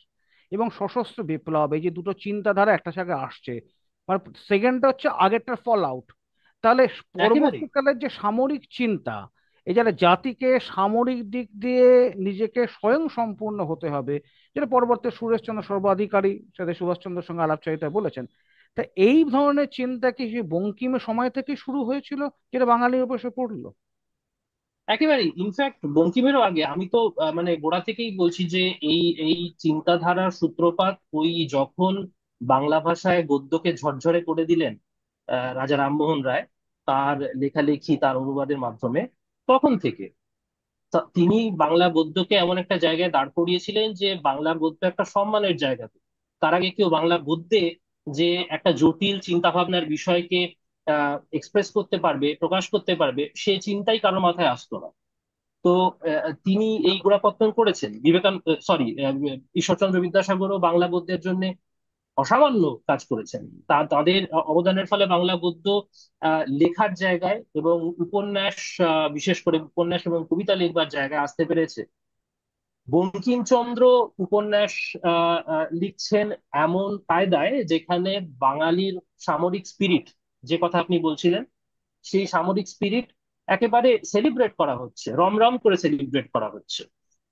এবং সশস্ত্র বিপ্লব, এই যে দুটো চিন্তাধারা একটা সাথে আসছে, মানে সেকেন্ডটা হচ্ছে আগেরটার ফল আউট, তাহলে একেবারেই। পরবর্তীকালের যে সামরিক চিন্তা, এই যারা জাতিকে সামরিক দিক দিয়ে নিজেকে স্বয়ং সম্পূর্ণ হতে হবে, যেটা পরবর্তী সুরেশচন্দ্র সর্বাধিকারী সাথে সুভাষচন্দ্রের সঙ্গে আলাপচারিতা বলেছেন, তা এই ধরনের চিন্তা কি সেই বঙ্কিমের সময় থেকে শুরু হয়েছিল, যেটা বাঙালির উপর এসে পড়লো? একেবারেই ইনফ্যাক্ট বঙ্কিমেরও আগে। আমি তো মানে গোড়া থেকেই বলছি যে এই এই চিন্তাধারার সূত্রপাত ওই যখন বাংলা ভাষায় গদ্যকে ঝরঝরে করে দিলেন রাজা রামমোহন রায় তার লেখালেখি, তার অনুবাদের মাধ্যমে, তখন থেকে তিনি বাংলা গদ্যকে এমন একটা জায়গায় দাঁড় করিয়েছিলেন যে বাংলা গদ্য একটা সম্মানের জায়গাতে। তার আগে কেউ বাংলা গদ্যে যে একটা জটিল চিন্তা ভাবনার বিষয়কে এক্সপ্রেস করতে পারবে, প্রকাশ করতে পারবে, সে চিন্তাই কারোর মাথায় আসতো না। তো তিনি এই গোড়াপত্তন করেছেন। সরি, ঈশ্বরচন্দ্র বিদ্যাসাগরও বাংলা গদ্যের জন্য অসামান্য কাজ করেছেন। তাদের অবদানের ফলে বাংলা গদ্য লেখার জায়গায় এবং উপন্যাস, বিশেষ করে উপন্যাস এবং কবিতা লিখবার জায়গায় আসতে পেরেছে। বঙ্কিমচন্দ্র উপন্যাস লিখছেন এমন কায়দায় যেখানে বাঙালির সামরিক স্পিরিট, যে কথা আপনি বলছিলেন, সেই সামরিক স্পিরিট একেবারে সেলিব্রেট করা হচ্ছে, রমরম করে সেলিব্রেট করা হচ্ছে।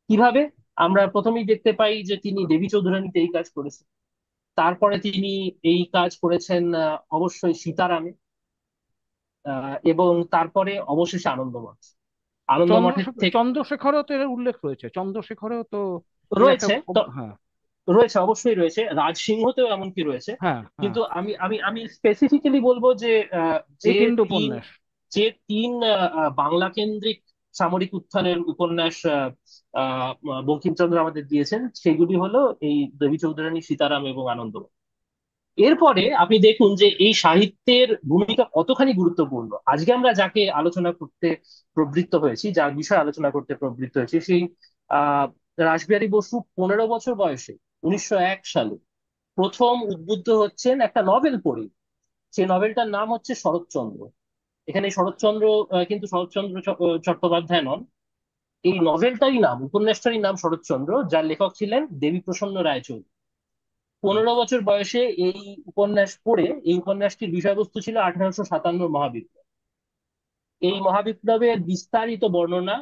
কিভাবে? আমরা প্রথমেই দেখতে পাই যে তিনি দেবী চৌধুরানীতে এই কাজ করেছেন। তারপরে তিনি এই কাজ করেছেন অবশ্যই সীতারামে, এবং তারপরে অবশেষে আনন্দমঠ। আনন্দমঠের থেকে চন্দ্রশেখরেও তো এর উল্লেখ রয়েছে, চন্দ্রশেখরেও তো এর একটা রয়েছে তো, হ্যাঁ। রয়েছে, অবশ্যই রয়েছে, রাজসিংহতেও এমনকি রয়েছে। হ্যাঁ, হ্যাঁ। কিন্তু আমি স্পেসিফিক্যালি বলবো যে এই যে তিনটে তিন উপন্যাস। যে তিন বাংলা কেন্দ্রিক সামরিক উত্থানের উপন্যাস আহ, বঙ্কিমচন্দ্র আমাদের দিয়েছেন, সেগুলি হলো এই দেবী চৌধুরানী, সীতারাম এবং আনন্দমঠ। এরপরে আপনি দেখুন যে এই সাহিত্যের ভূমিকা কতখানি গুরুত্বপূর্ণ। আজকে আমরা যাকে আলোচনা করতে প্রবৃত্ত হয়েছি, যার বিষয়ে আলোচনা করতে প্রবৃত্ত হয়েছি, সেই আহ রাসবিহারী বসু 15 বছর বয়সে 1901 সালে প্রথম উদ্বুদ্ধ হচ্ছেন একটা নভেল পড়ে। সেই নভেলটার নাম হচ্ছে শরৎচন্দ্র। এখানে শরৎচন্দ্র কিন্তু শরৎচন্দ্র চট্টোপাধ্যায় নন। এই নভেলটারই নাম, উপন্যাসটারই নাম শরৎচন্দ্র, যার লেখক ছিলেন দেবীপ্রসন্ন রায়চৌধুরী। 15 বছর বয়সে এই উপন্যাস পড়ে, এই উপন্যাসটির বিষয়বস্তু ছিল 1857 মহাবিপ্লব। এই মহাবিপ্লবের বিস্তারিত বর্ণনা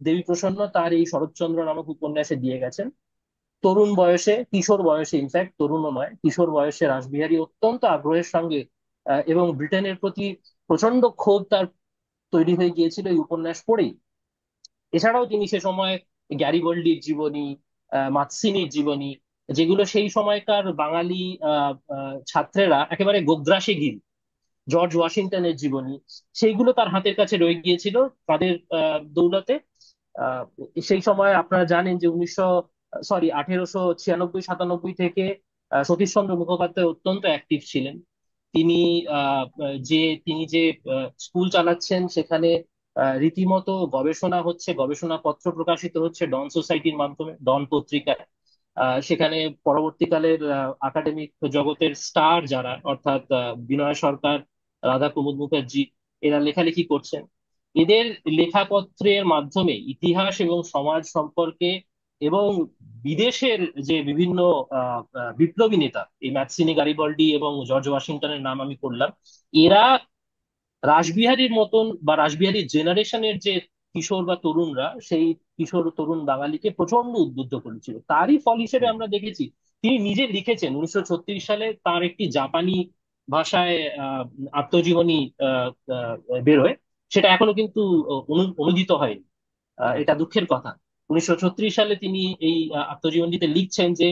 দেবীপ্রসন্ন তার এই শরৎচন্দ্র নামক উপন্যাসে দিয়ে গেছেন। তরুণ বয়সে, কিশোর বয়সে, ইনফ্যাক্ট তরুণও নয়, কিশোর বয়সে রাসবিহারী অত্যন্ত আগ্রহের সঙ্গে এবং ব্রিটেনের প্রতি প্রচন্ড ক্ষোভ তার তৈরি হয়ে গিয়েছিল এই উপন্যাস পড়েই। এছাড়াও তিনি সে সময় গ্যারিবল্ডির জীবনী, মাৎসিনির জীবনী যেগুলো সেই সময়কার বাঙালি ছাত্রেরা একেবারে গোগ্রাসে গিল, জর্জ ওয়াশিংটনের জীবনী, সেইগুলো তার হাতের কাছে রয়ে গিয়েছিল তাদের দৌলতে। আহ, সেই সময় আপনারা জানেন যে 1896-97 থেকে সতীশচন্দ্র মুখোপাধ্যায় অত্যন্ত অ্যাক্টিভ ছিলেন। তিনি আহ, তিনি যে স্কুল চালাচ্ছেন সেখানে রীতিমতো গবেষণা হচ্ছে, গবেষণাপত্র প্রকাশিত হচ্ছে ডন সোসাইটির মাধ্যমে, ডন পত্রিকায়। সেখানে পরবর্তীকালের একাডেমিক জগতের স্টার যারা, অর্থাৎ বিনয় সরকার, রাধা কুমুদ মুখার্জি, এরা লেখালেখি করছেন। এদের লেখাপত্রের মাধ্যমে ইতিহাস এবং সমাজ সম্পর্কে এবং বিদেশের যে বিভিন্ন বিপ্লবী নেতা, এই ম্যাকসিনি গারিবল্ডি এবং জর্জ ওয়াশিংটনের নাম আমি করলাম, এরা রাসবিহারীর মতন বা রাসবিহারীর জেনারেশনের যে কিশোর বা তরুণরা, সেই কিশোর তরুণ বাঙালিকে প্রচন্ড উদ্বুদ্ধ করেছিল। তারই ফল হিসেবে আমরা দেখেছি, তিনি নিজে লিখেছেন 1936 সালে তার একটি জাপানি ভাষায় আত্মজীবনী বেরোয়। সেটা এখনো কিন্তু অনুদিত হয়নি। এটা দুঃখের কথা। 1936 সালে তিনি এই আত্মজীবনীতে লিখছেন যে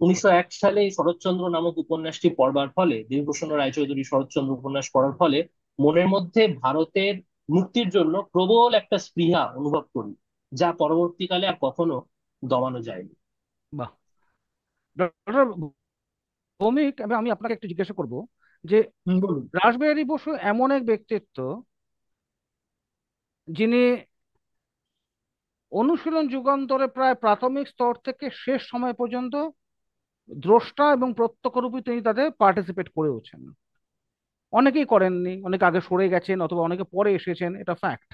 1901 সালে শরৎচন্দ্র নামক উপন্যাসটি পড়বার ফলে, দেবীপ্রসন্ন রায়চৌধুরী শরৎচন্দ্র উপন্যাস পড়ার ফলে মনের মধ্যে ভারতের মুক্তির জন্য প্রবল একটা স্পৃহা অনুভব করি, যা পরবর্তীকালে আর কখনো দমানো যায়নি। বাহ। ডক্টর ভৌমিক, আমি আপনাকে একটু জিজ্ঞাসা করব যে বলুন। রাসবিহারী বসু এমন এক ব্যক্তিত্ব যিনি অনুশীলন যুগান্তরে প্রায় প্রাথমিক স্তর থেকে শেষ সময় পর্যন্ত দ্রষ্টা এবং প্রত্যক্ষরূপে তিনি তাদের পার্টিসিপেট করেওছেন। অনেকেই করেননি, অনেকে আগে সরে গেছেন অথবা অনেকে পরে এসেছেন, এটা ফ্যাক্ট।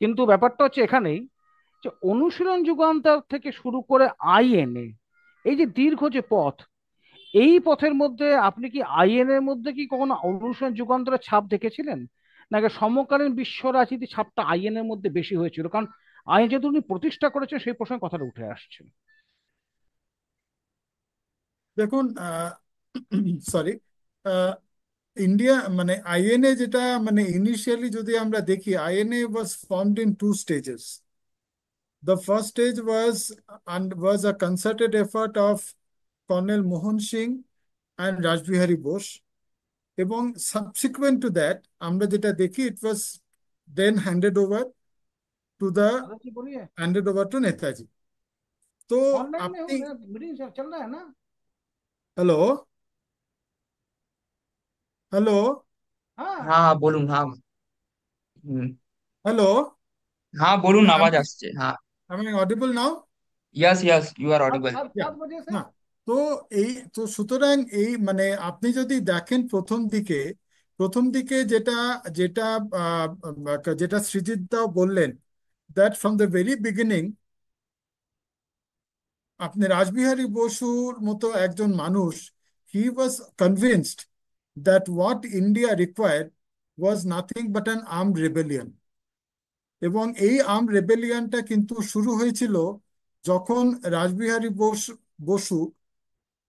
কিন্তু ব্যাপারটা হচ্ছে এখানেই যে অনুশীলন যুগান্তর থেকে শুরু করে আইএনএ, এই যে দীর্ঘ যে পথ, এই পথের মধ্যে আপনি কি আইএনএ এর মধ্যে কি কখনো অনুশীলন যুগান্তরের ছাপ দেখেছিলেন, নাকি সমকালীন বিশ্ব রাজনীতি ছাপটা আইএনএ এর মধ্যে বেশি হয়েছিল? কারণ আইন যেহেতু উনি প্রতিষ্ঠা করেছেন সেই প্রসঙ্গে কথাটা উঠে আসছে। দেখুন, সরি, ইন্ডিয়া মানে আইএনএ যেটা, মানে ইনিশিয়ালি যদি আমরা দেখি, INA was formed in two stages. The first stage was a concerted effort of Colonel Mohan Singh and Rajbihari Bose, এবং সাবসিকুয়েন্ট টু দ্যাট আমরা যেটা দেখি, ইট ওয়াজ দেন টু দ্য दादा जी बोलिए। Handed over to Netaji. তো ऑनलाइन में আপনি, हूँ, मेरा मीटिंग चल रहा है ना। হ্যালো, হ্যালো, हाँ। हाँ हाँ बोलून हाँ। হ্যালো, हाँ बोलून आवाज আমি আসছে हाँ। আমি audible now? Yes yes you are सात ऑडिबल। सात Yeah. सात बजे से। হ্যাঁ। তো এই তো সুতরাং এই মানে আপনি যদি দেখেন প্রথম দিকে যেটা যেটা যেটা সৃজিত দাও বললেন, that from the very beginning আপনি রাসবিহারী বসুর মতো একজন মানুষ, he was convinced that what India required was nothing but an armed rebellion. এবং এই আর্মড রেবেলিয়নটা কিন্তু শুরু হয়েছিল যখন রাসবিহারী বসু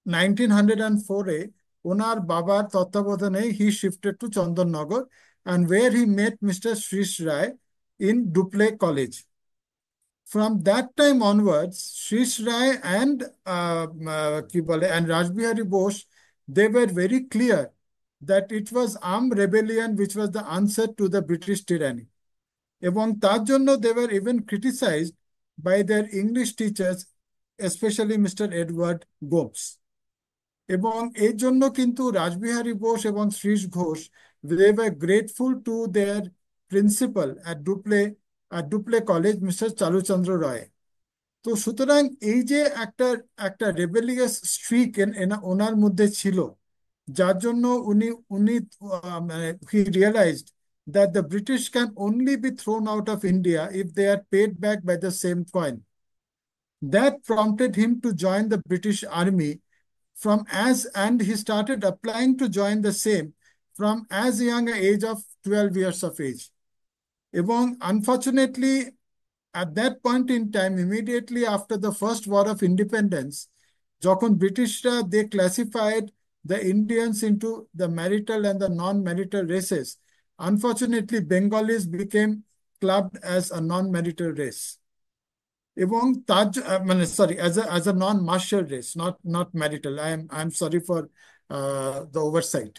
1904-এ ওনার বাবার তত্ত্বাবধানে he shifted to Chandannagar, and where he met Mr. Shrish Rai in Duple College. From that time onwards, Shrish Rai কি বলে and Rajbihari Bose, they were very clear that it was armed rebellion which was the answer to the British tyranny. এবং তার জন্য they were even criticized by their English teachers, especially Mr. Edward Gomes. এবং এর জন্য কিন্তু রাসবিহারী বোস এবং Shrish Ghosh, they were grateful to their principal at Duple college, mister Charuchandra Ray. তো সুতরাং এই যে একটা একটা রেবেলিয়াস স্ট্রিক ওনার মধ্যে ছিল, যার জন্য উনি উনি মানে হি realised that the British can only be thrown out of India if they are paid back by the same coin. That prompted him to join the British Army and he started applying to join the same from as young an age of 12 years of age. এবং unfortunately, at that point in time, immediately after the first war of independence, যখন ব্রিটিশরা they classified the Indians into the marital and the non-marital races, unfortunately Bengalis became clubbed as a non-marital race. এবং তার মানে sorry, as a non martial race, not marital, I am sorry for the oversight.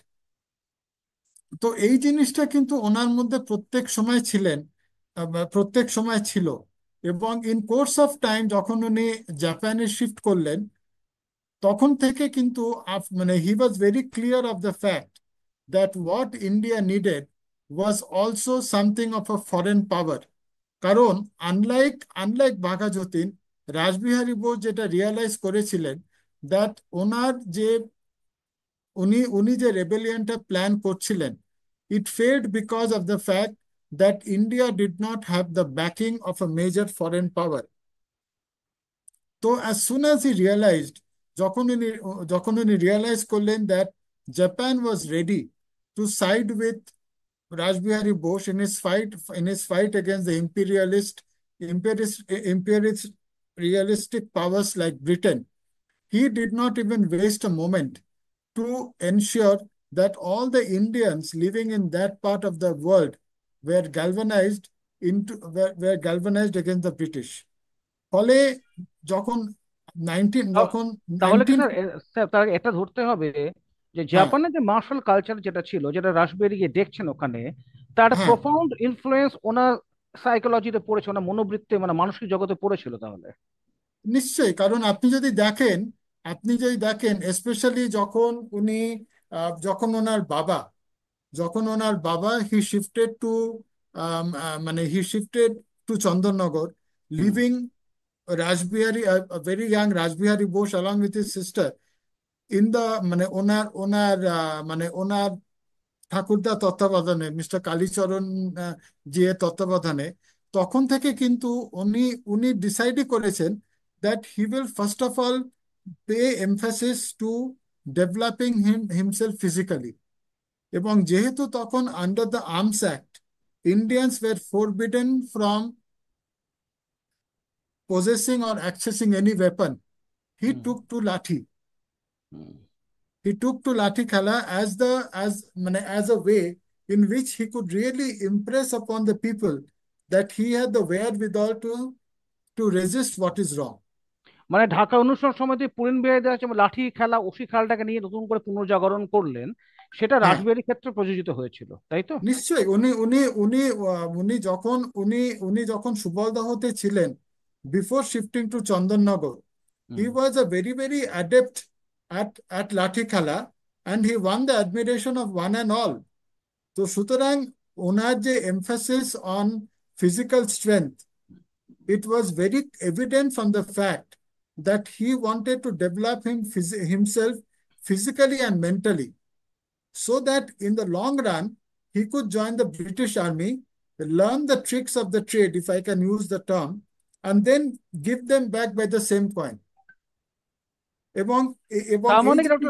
তো এই জিনিসটা কিন্তু ওনার মধ্যে প্রত্যেক সময় ছিলেন, বা প্রত্যেক সময় ছিল। এবং ইন কোর্স অফ টাইম যখন উনি জাপানে শিফট করলেন, তখন থেকে কিন্তু মানে he was very clear of the fact that what India needed was also something of a foreign power. কারণ আনলাইক আনলাইক বাঘা যতীন, রাসবিহারী বোস যেটা রিয়ালাইজ করেছিলেন, দ্যাট ওনার যে উনি উনি যে রেবেলিয়নটা প্ল্যান করছিলেন, it failed because of the fact that India did not have the backing of a major foreign power. তো as soon as he realised, যখন উনি রিয়েলাইজ করলেন that Japan was ready to side with Rajbihari Bose in his fight against the imperialist realistic powers like Britain, he did not even waste a moment to ensure that all the Indians living in that part of the world were galvanized against the British. ফলে যখন nineteen তাহ- যখন তাহলে কি nineteen sir, sir তার আগে এটা ধরতে হবে যে হ্যাঁ, জাপানের যে মার্শাল কালচার যেটা ছিল, যেটা রাসবিহারী গিয়ে দেখছেন ওখানে, তার হ্যাঁ, প্রফাউন্ড ইনফ্লুয়েন্স ওনার সাইকোলজিতে পড়েছে, ওনার মনোবৃত্তে, মানে মানসিক জগতে পড়েছিল তাহলে। নিশ্চয়ই। কারণ আপনি যদি দেখেন স্পেশালি যখন ওনার বাবা হি শিফটেড টু মানে he shifted to Chandannagar, hmm. Living Rash Behari, very young Rash Behari Bose along with his sister in the মানে ওনার ঠাকুরদা তত্ত্বাবধানে, মিস্টার কালীচরণ জি এর তত্ত্বাবধানে, তখন থেকে কিন্তু উনি উনি ডিসাইডই করেছেন that he will first of all pay emphasis to developing himself physically. এবং যেহেতু তখন under the Arms Act Indians were forbidden from possessing or accessing any weapon, he hmm. took to lathi. Hmm. He took to Lathi Khala as a way in which he could really impress upon the people that he had the wherewithal to resist what is wrong. মানে ঢাকা অনুষ্ঠান সমিতি পুরিন বিহারী দাস যেমন লাঠি খেলা, অসি খেলাটাকে নিয়ে নতুন করে পুনর্জাগরণ করলেন, সেটা হ্যাঁ, রাসবিহারীর ক্ষেত্রে প্রযোজিত হয়েছিল, তাই তো? নিশ্চয়ই। উনি উনি উনি উনি যখন উনি উনি যখন সুবলদহতে ছিলেন, before shifting to Chandannagar, he hmm. was a very, very adept at Lathi Khala, and he won the admiration of one and all. তো সুতরাং ওনার যে emphasis on physical strength, it was very evident from the fact that he wanted to develop himself physically and mentally, so that in the long run he could join the British Army, learn the tricks of the trade, if I can use the term, and then give them back by the same coin. এবং এবং তার এই মানে কি যে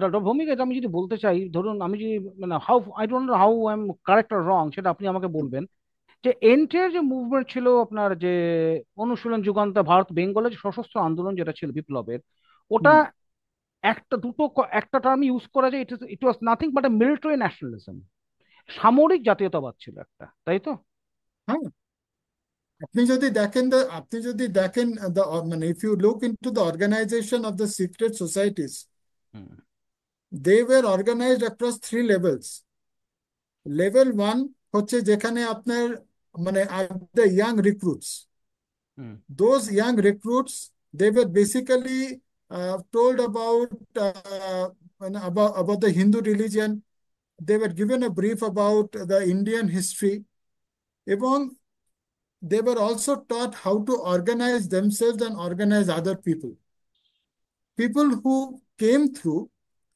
doctor Bhowmik, এটা আমি যদি বলতে চাই, ধরুন আমি যদি, মানে how I don't know how I am correct or wrong, সেটা আপনি আমাকে বলবেন, যে এন্টায়ার যে মুভমেন্ট ছিল আপনার, যে অনুশীলন যুগান্তর ভারত বেঙ্গলের যে সশস্ত্র আন্দোলন যেটা ছিল বিপ্লবের, ওটা হুম, একটা টার্ম ইউজ করা যায়, it was nothing but a military nationalism, সামরিক জাতীয়তাবাদ ছিল একটা, তাই তো? হ্যাঁ, আপনি যদি দেখেন মানে if you look into the organization of the secret societies, hmm. they were organized across three levels. Level one হচ্ছে যেখানে আপনার মানে the young recruits. Hmm. Those young recruits, they were basically told about the Hindu religion. They were given a brief about the Indian history, এবং they were also taught how to organize themselves and organize other people. People who came through,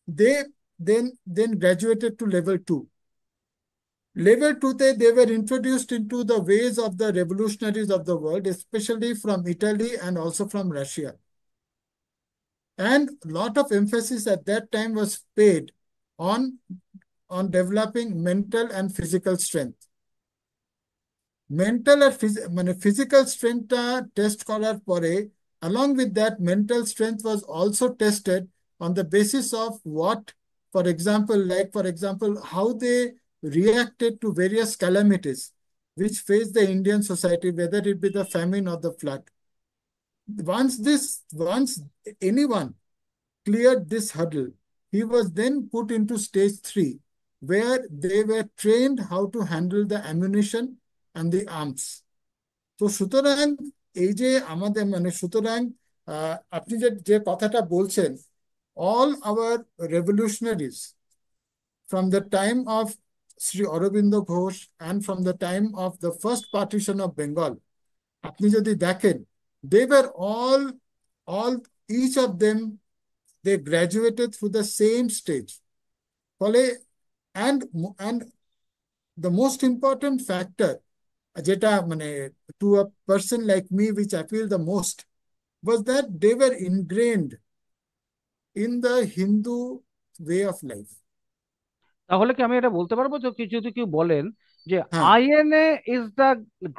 they then graduated to level two. Level two, they were introduced into the ways of the revolutionaries of the world, especially from Italy and also from Russia. And a lot of emphasis at that time was paid on, on developing mental and physical strength. Mental আর মানে physical স্ট্রেংথটা test করার পরে, along with that mental strength was also tested on the basis of what, for example, how they reacted to various calamities which faced the Indian society, whether it be the famine or the flood. once anyone cleared this hurdle, he was then put into stage three, where they were trained how to handle the ammunition and the arms. তো সুতরাং এই যে আমাদের মানে সুতরাং আপনি যে যে কথাটা বলছেন, all our revolutionaries from the time of Sri Aurobindo Ghosh and from the time of the first partition of Bengal, আপনি যদি দেখেন, they were all each of them, they graduated through the same stage. ফলে and the most important factor যেটা মানে to a person like me which I feel the most was that they were ingrained in the Hindu way of life. তাহলে কি আমি এটা বলতে পারবো যে যদি কেউ বলেন যে হ্যাঁ, INA is the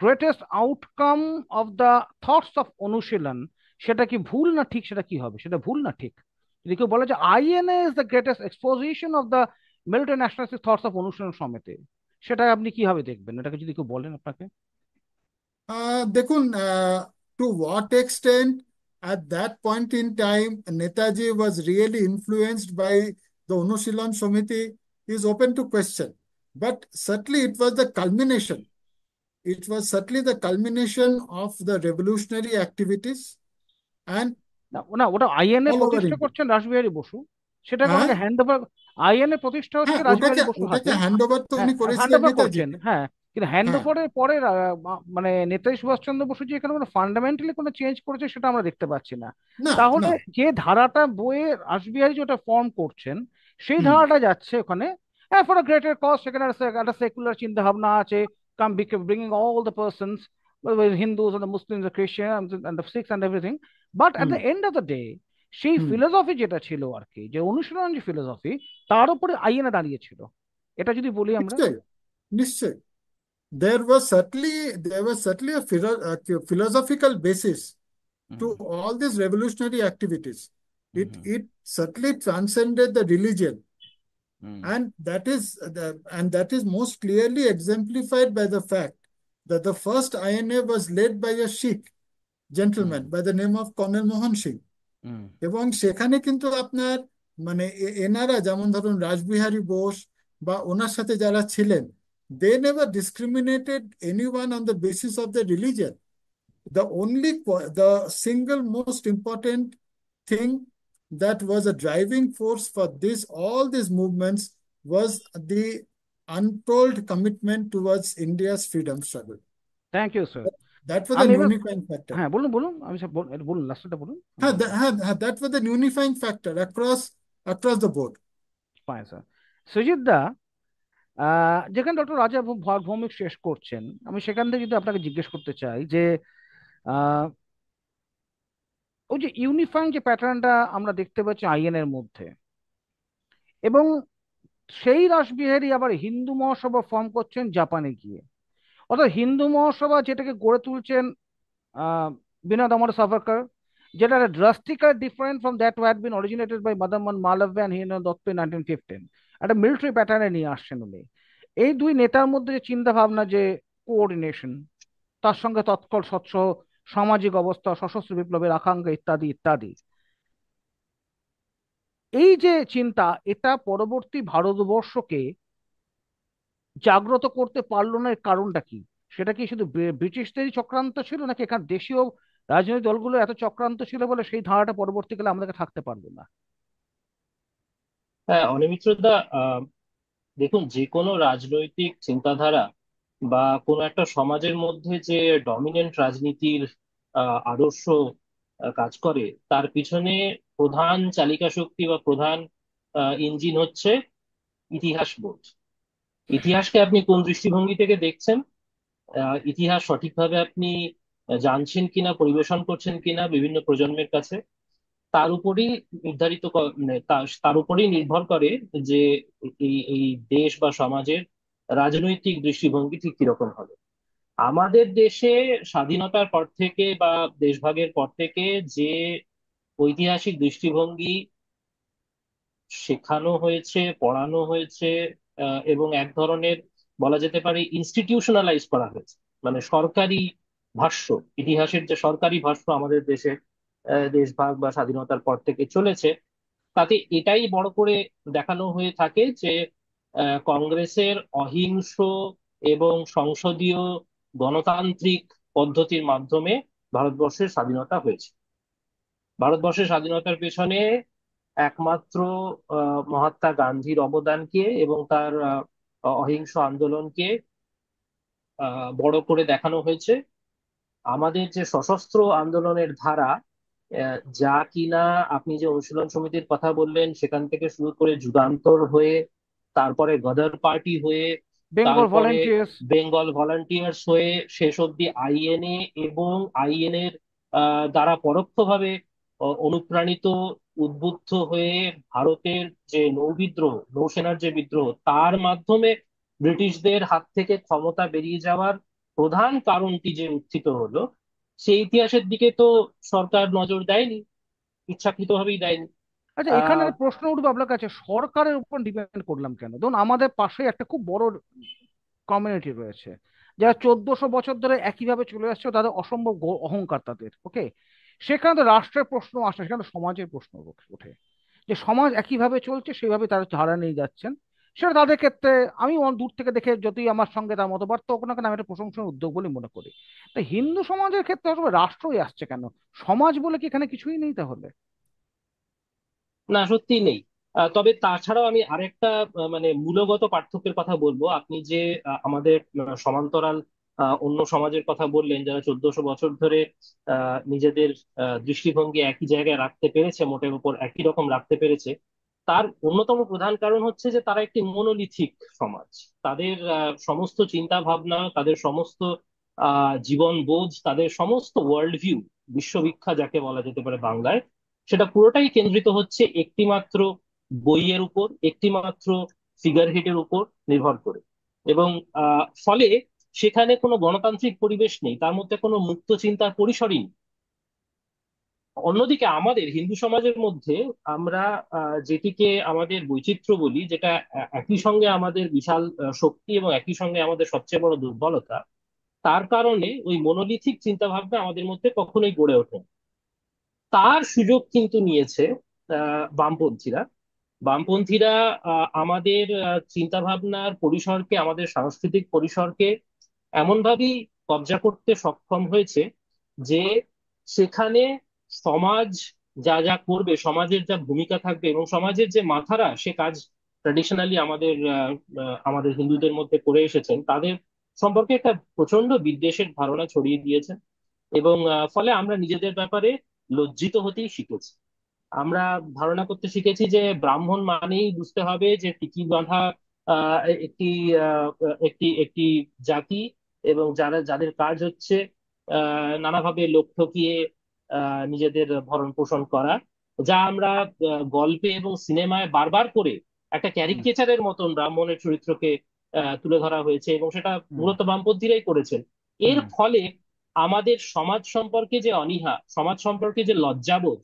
greatest outcome of the thoughts of অনুশীলন, সেটা কি ভুল না ঠিক? সেটা কি হবে? সেটা ভুল না ঠিক? যদি কেউ বলে যে INA is the greatest exposition of the military nationalistic thoughts of অনুশীলন সমিতি, সেটা আপনি কিভাবে দেখবেন? এটাকে যদি কেউ বলেন আপনাকে। দেখুন, to what extent at that point in time Netaji was really influenced by the Anushilan Samiti is open to question. But certainly it was the culmination. It was certainly the culmination of the revolutionary activities and না না, ওটা INA all over প্রতিষ্ঠা India. করছেন রাসবিহারী বসু, সেটাকে হ্যাঁ, ওনাকে hand over, INA প্রতিষ্ঠা হচ্ছে হ্যাঁ, রাসবিহারী ওটাকে বসুর ওটাকে হাতে। হ্যান্ড ওভার তো হ্যাঁ, উনি হ্যান্ড করেছিলেন ওভার করছেন, নেতাজিকে। হ্যাঁ, কিন্তু হ্যান্ড হ্যাঁ, ওভারের পরে মানে নেতাজি সুভাষচন্দ্র বসু যে এখানে কোনো ফান্ডামেন্টালি কোনো চেঞ্জ করেছে সেটা আমরা দেখতে পাচ্ছি না। না, তাহলে না। যে ধারাটা বইয়ে রাসবিহারী যেটা ফর্ম করছেন, সেই হুম, ধারাটা যাচ্ছে ওখানে, হ্যাঁ, ফর আ গ্রেটার কজ, সেখানে একটা সেকুলার চিন্তা ভাবনা আছে, come bringing all the persons, Hindus and the Muslims, the Christians and the Sikhs and everything, but at hmm, the end of the day সেই হুম। ফিলোসফি যেটা ছিল আর কি, যে অনুশীলন যে ফিলোসফি, তার উপরে আইএনএ দাঁড়িয়েছিল, এটা যদি বলি আমরা। নিশ্চয়ই, নিশ্চয়ই। There was certainly a philosophical basis to hmm all these revolutionary activities. Hmm It hmm it certainly transcended the religion, hmm and that is most clearly exemplified by the fact that the first INA was led by a Sikh hmm gentleman by the name of Colonel Mohan Singh. হুম এবং সেখানে কিন্তু আপনার মানে এনারা যেমন ধরুন রাসবিহারী বোস বা ওনার সাথে যারা ছিলেন, they never discriminated anyone on the basis of their religion. The single most important thing that was a driving force for all these movements was the untold commitment towards India's freedom struggle. Thank you sir. That was আমি a এবার, unifying factor. হ্যাঁ বলুন বলুন, আমি সব এটা বলুন, লাস্টটা বলুন, আমি বলবো। That was the unifying factor across the board. Fine sir. Sujit da, যেখানে ডক্টর রাজা ভৌমিক শেষ করছেন, আমি সেখান থেকে যদি আপনাকে জিজ্ঞেস করতে চাই যে আহ, ওই যে ইউনিফাইং যে প্যাটার্নটা আমরা দেখতে পাচ্ছি আইএন এর মধ্যে, এবং সেই রাসবিহারী আবার হিন্দু মহাসভা ফর্ম করছেন জাপানে গিয়ে, অর্থাৎ হিন্দু মহাসভা যেটাকে গড়ে তুলছেন বিনোদ আমর সাভারকর, যেটা drastically different from that had been originated by Madanmohan Malaviya and Hirendra Dutta in 1915, একটা মিলিটারি প্যাটার্নে নিয়ে আসছেন উনি। এই দুই নেতার মধ্যে যে চিন্তা ভাবনা, যে কোঅর্ডিনেশন, তার সঙ্গে তৎকল স্বচ্ছ সামাজিক অবস্থা, সশস্ত্র বিপ্লবের আকাঙ্ক্ষা ইত্যাদি ইত্যাদি, এই যে চিন্তা, এটা পরবর্তী ভারতবর্ষকে জাগ্রত করতে পারলো না, এর কারণটা কি? সেটা কি শুধু ব্রিটিশদেরই চক্রান্ত ছিল, নাকি এখানে দেশীয় রাজনৈতিক দলগুলো এত চক্রান্ত ছিল বলে সেই ধারাটা পরবর্তীকালে আমাদেরকে থাকতে পারবে না? হ্যাঁ, অনিমিত্র দা, দেখুন, যে কোনো রাজনৈতিক চিন্তাধারা বা কোনো একটা সমাজের মধ্যে যে ডমিনেন্ট রাজনীতির আদর্শ কাজ করে, তার পিছনে প্রধান চালিকা শক্তি বা প্রধান ইঞ্জিন হচ্ছে ইতিহাস বোধ। ইতিহাসকে আপনি কোন দৃষ্টিভঙ্গি থেকে দেখছেন, ইতিহাস সঠিকভাবে আপনি জানছেন কিনা, পরিবেশন করছেন কিনা বিভিন্ন প্রজন্মের কাছে, তার উপরই মানে তার উপরই নির্ভর করে যে এই দেশ বা সমাজের রাজনৈতিক দৃষ্টিভঙ্গি ঠিক কিরকম হবে। আমাদের দেশে স্বাধীনতার পর থেকে বা দেশভাগের পর থেকে যে ঐতিহাসিক দৃষ্টিভঙ্গি শেখানো হয়েছে, পড়ানো হয়েছে, এবং এক ধরনের বলা যেতে পারে ইনস্টিটিউশনালাইজ করা হয়েছে, মানে সরকারি ভাষ্য, ইতিহাসের যে সরকারি ভাষ্য আমাদের দেশে দেশভাগ বা স্বাধীনতার পর থেকে চলেছে, তাতে এটাই বড় করে দেখানো হয়ে থাকে যে কংগ্রেসের অহিংস এবং সংসদীয় গণতান্ত্রিক পদ্ধতির মাধ্যমে ভারতবর্ষের স্বাধীনতা হয়েছে। ভারতবর্ষের স্বাধীনতার পেছনে একমাত্র মহাত্মা গান্ধীর অবদানকে এবং তার অহিংস আন্দোলনকে বড় করে দেখানো হয়েছে। আমাদের যে সশস্ত্র আন্দোলনের ধারা, যা কিনা আপনি যে অনুশীলন সমিতির কথা বললেন, সেখান থেকে শুরু করে যুগান্তর হয়ে, তারপরে গদর পার্টি হয়ে, বেঙ্গল তারপরে ভলেন্টিয়ার্স। বেঙ্গল ভলান্টিয়ার্স হয়ে, শেষ অবধি আইএনএ এবং আইএনএর দ্বারা পরোক্ষভাবে অনুপ্রাণিত, উদ্বুদ্ধ হয়ে ভারতের যে নৌবিদ্রোহ, নৌসেনার যে বিদ্রোহ, তার মাধ্যমে ব্রিটিশদের হাত থেকে ক্ষমতা বেরিয়ে যাওয়ার প্রধান কারণটি যে উত্থিত হলো, সেই ইতিহাসের দিকে তো সরকার নজর দেয়নি, ইচ্ছাকৃতভাবেই দেয়নি। আচ্ছা, এখানে আহ একটা প্রশ্ন উঠবে আপনার কাছে, সরকারের উপর ডিপেন্ড করলাম কেন? ধরুন আমাদের পাশে একটা খুব বড় কমিউনিটি রয়েছে, যারা 1400 বছর ধরে একইভাবে চলে আসছে, তাদের অসম্ভব অহংকার তাদের, ওকে। সেখানে তো রাষ্ট্রের প্রশ্ন আসে, সেখানে তো সমাজের প্রশ্ন ওঠে, যে সমাজ একইভাবে চলছে, সেইভাবে তারা ধারা নিয়ে যাচ্ছেন। সেটা তাদের ক্ষেত্রে আমি দূর থেকে দেখে, যতই আমার সঙ্গে তার মতপার্থক্য হোক না কেন, আমি একটা প্রশংসনীয় উদ্যোগ বলে মনে করি। তো হিন্দু সমাজের ক্ষেত্রে আসলে রাষ্ট্রই আসছে কেন? সমাজ বলে কি এখানে কিছুই নেই তাহলে? না, সত্যি নেই। তবে তাছাড়াও আমি আরেকটা মানে মূলগত পার্থক্যের কথা বলবো। আপনি যে আমাদের সমান্তরাল অন্য সমাজের কথা বললেন, যারা 1400 বছর ধরে নিজেদের দৃষ্টিভঙ্গি একই জায়গায় রাখতে পেরেছে, মোটের উপর একই রকম রাখতে পেরেছে, তার অন্যতম প্রধান কারণ হচ্ছে যে তারা একটি মনোলিথিক সমাজ। তাদের সমস্ত চিন্তা ভাবনা, তাদের সমস্ত জীবন বোধ, তাদের সমস্ত ওয়ার্ল্ড ভিউ, বিশ্ববিখ্যাত যাকে বলা যেতে পারে বাংলায়, সেটা পুরোটাই কেন্দ্রিত হচ্ছে একটিমাত্র বইয়ের উপর, একটিমাত্র ফিগার হেডের উপর নির্ভর করে। এবং ফলে সেখানে কোনো গণতান্ত্রিক পরিবেশ নেই, তার মধ্যে কোনো মুক্ত চিন্তার পরিসরই নেই। অন্যদিকে আমাদের হিন্দু সমাজের মধ্যে আমরা যেটিকে আমাদের বৈচিত্র্য বলি, যেটা একই সঙ্গে আমাদের বিশাল শক্তি এবং একই সঙ্গে আমাদের সবচেয়ে বড় দুর্বলতা, তার কারণে ওই মনোলিথিক চিন্তা ভাবনা আমাদের মধ্যে কখনোই গড়ে ওঠে না। তার সুযোগ কিন্তু নিয়েছে বামপন্থীরা। বামপন্থীরা আমাদের চিন্তা ভাবনার পরিসরকে, আমাদের সাংস্কৃতিক পরিসরকে এমনভাবেই কবজা করতে সক্ষম হয়েছে যে সেখানে সমাজ যা যা করবে, সমাজের যা ভূমিকা থাকবে এবং সমাজের যে মাথারা সে কাজ ট্র্যাডিশনালি আমাদের হিন্দুদের মধ্যে করে এসেছেন, তাদের সম্পর্কে একটা প্রচন্ড বিদ্বেষের ধারণা ছড়িয়ে দিয়েছেন। এবং ফলে আমরা নিজেদের ব্যাপারে লজ্জিত হতেই শিখেছি। আমরা ধারণা করতে শিখেছি যে ব্রাহ্মণ মানেই বুঝতে হবে যে টিকি বাঁধা আহ, একটি আহ, একটি একটি জাতি, এবং যাদের কাজ হচ্ছে নানাভাবে লোক ঠকিয়ে নিজেদের ভরণ পোষণ করা, যা আমরা গল্পে এবং সিনেমায় বারবার করে একটা হুম। ক্যারিকেচারের মতন ব্রাহ্মণের চরিত্রকে তুলে ধরা হয়েছে, এবং সেটা হুম। মূলত বামপন্থীরাই করেছেন। এর হুম। ফলে আমাদের সমাজ সম্পর্কে যে অনীহা, সমাজ সম্পর্কে যে লজ্জাবোধ,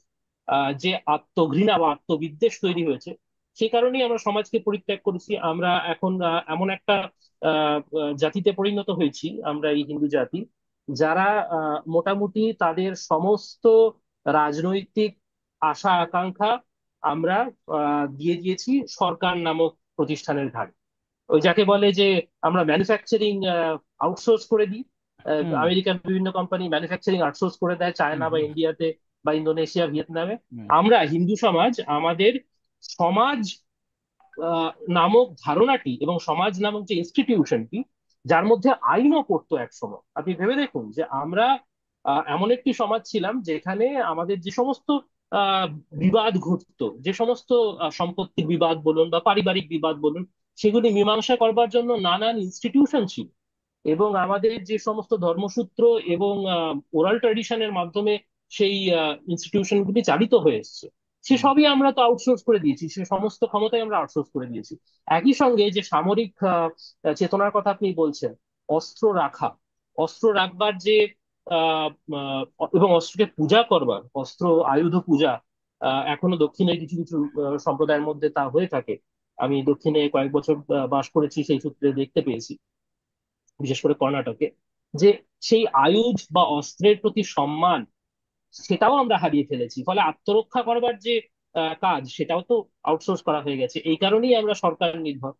যে আত্মঘৃণা বা আত্মবিদ্বেষ তৈরি হয়েছে, সেই কারণেই আমরা সমাজকে পরিত্যাগ করেছি। আমরা এখন এমন একটা জাতিতে পরিণত হয়েছি, আমরা এই হিন্দু জাতি, যারা মোটামুটি তাদের সমস্ত রাজনৈতিক আশা আকাঙ্ক্ষা আমরা দিয়ে দিয়েছি সরকার নামক প্রতিষ্ঠানের ঘাড়ে। ওই যাকে বলে যে আমরা ম্যানুফ্যাকচারিং আউটসোর্স করে দিই। হুম। আমেরিকার বিভিন্ন কোম্পানি ম্যানুফ্যাকচারিং আউটসোর্স করে দেয় চায়না বা হুম। ইন্ডিয়াতে বা ইন্দোনেশিয়া, ভিয়েতনামে। হুম। আমরা হিন্দু সমাজ আমাদের সমাজ নামক ধারণাটি এবং সমাজ নামক যে ইনস্টিটিউশনটি, যার মধ্যে আইনও পড়তো একসময়, আপনি ভেবে দেখুন যে আমরা এমন একটি সমাজ ছিলাম যেখানে আমাদের যে সমস্ত আহ, বিবাদ ঘটতো, যে সমস্ত সম্পত্তির বিবাদ বলুন বা পারিবারিক বিবাদ বলুন, সেগুলি মীমাংসা করবার জন্য নানান ইনস্টিটিউশন ছিল। এবং আমাদের যে সমস্ত ধর্মসূত্র এবং ওরাল ট্র্যাডিশনের মাধ্যমে সেই ইনস্টিটিউশনগুলি চালিত হয়ে এসছে, সে হুম। সবই আমরা তো আউটসোর্স করে দিয়েছি, সে সমস্ত ক্ষমতাই আমরা আউটসোর্স করে দিয়েছি। একই সঙ্গে যে সামরিক চেতনার কথা আপনি বলছেন, অস্ত্র রাখা, অস্ত্র রাখবার যে আহ, আহ, এবং অস্ত্রকে পূজা করবার, অস্ত্র আয়ুধ পূজা, এখনো দক্ষিণের কিছু কিছু সম্প্রদায়ের মধ্যে তা হয়ে থাকে। আমি দক্ষিণে কয়েক বছর বাস করেছি, সেই সূত্রে দেখতে পেয়েছি, বিশেষ করে কর্ণাটকে। যে সেই আয়ুধ বা অস্ত্রের প্রতি সম্মান, সেটাও আমরা হারিয়ে ফেলেছি। ফলে আত্মরক্ষা করবার যে কাজ, সেটাও তো আউটসোর্স করা হয়ে গেছে। এই কারণেই আমরা সরকার নির্ভর।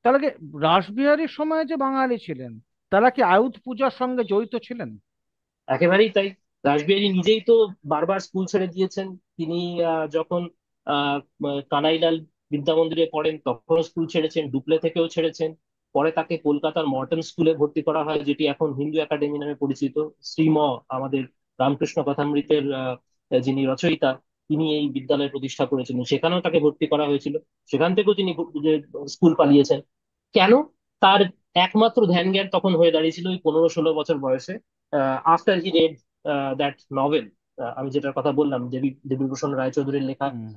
তাহলে কি রাসবিহারীর সময় যে বাঙালি ছিলেন তারা কি আয়ুধ পূজার সঙ্গে জড়িত ছিলেন? একেবারেই তাই। রাসবিহারী নিজেই তো বারবার স্কুল ছেড়ে দিয়েছেন। তিনি যখন আহ, কানাইলাল বিদ্যা মন্দিরে পড়েন তখনও স্কুল ছেড়েছেন, ডুপ্লে থেকেও ছেড়েছেন। পরে তাকে কলকাতার মর্টন স্কুলে ভর্তি করা হয়, যেটি এখন হিন্দু একাডেমি নামে পরিচিত। শ্রীম আমাদের রামকৃষ্ণ কথামৃতের যিনি রচয়িতা, তিনি এই বিদ্যালয় প্রতিষ্ঠা করেছিলেন, সেখানেও তাকে ভর্তি করা হয়েছিল। সেখান থেকেও তিনি যে স্কুল পালিয়েছেন। কেন? তার একমাত্র ধ্যান জ্ঞান তখন হয়ে দাঁড়িয়েছিল ওই 15-16 বছর বয়সে, after he red that novel, আমি যেটার কথা বললাম, দেবীভূষণ রায়চৌধুরীর লেখা হুম।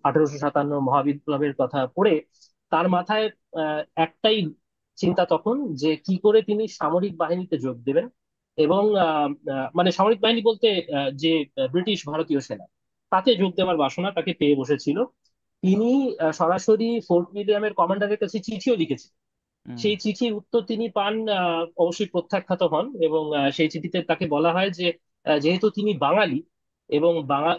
1857 মহাবিপ্লবের কথা পড়ে, তার মাথায় একটাই চিন্তা তখন, যে কি করে তিনি সামরিক বাহিনীতে যোগ দেবেন। এবং মানে সামরিক বাহিনী বলতে যে ব্রিটিশ ভারতীয় সেনা, তাতে যোগ দেওয়ার বাসনা তাকে পেয়ে বসেছিল। তিনি সরাসরি ফোর্ট উইলিয়ামের কমান্ডারের কাছে চিঠিও লিখেছিলেন। হুম। সেই চিঠির উত্তর তিনি পান, অবশ্যই প্রত্যাখ্যাত হন। এবং সেই চিঠিতে তাকে বলা হয় যে যেহেতু তিনি বাঙালি এবং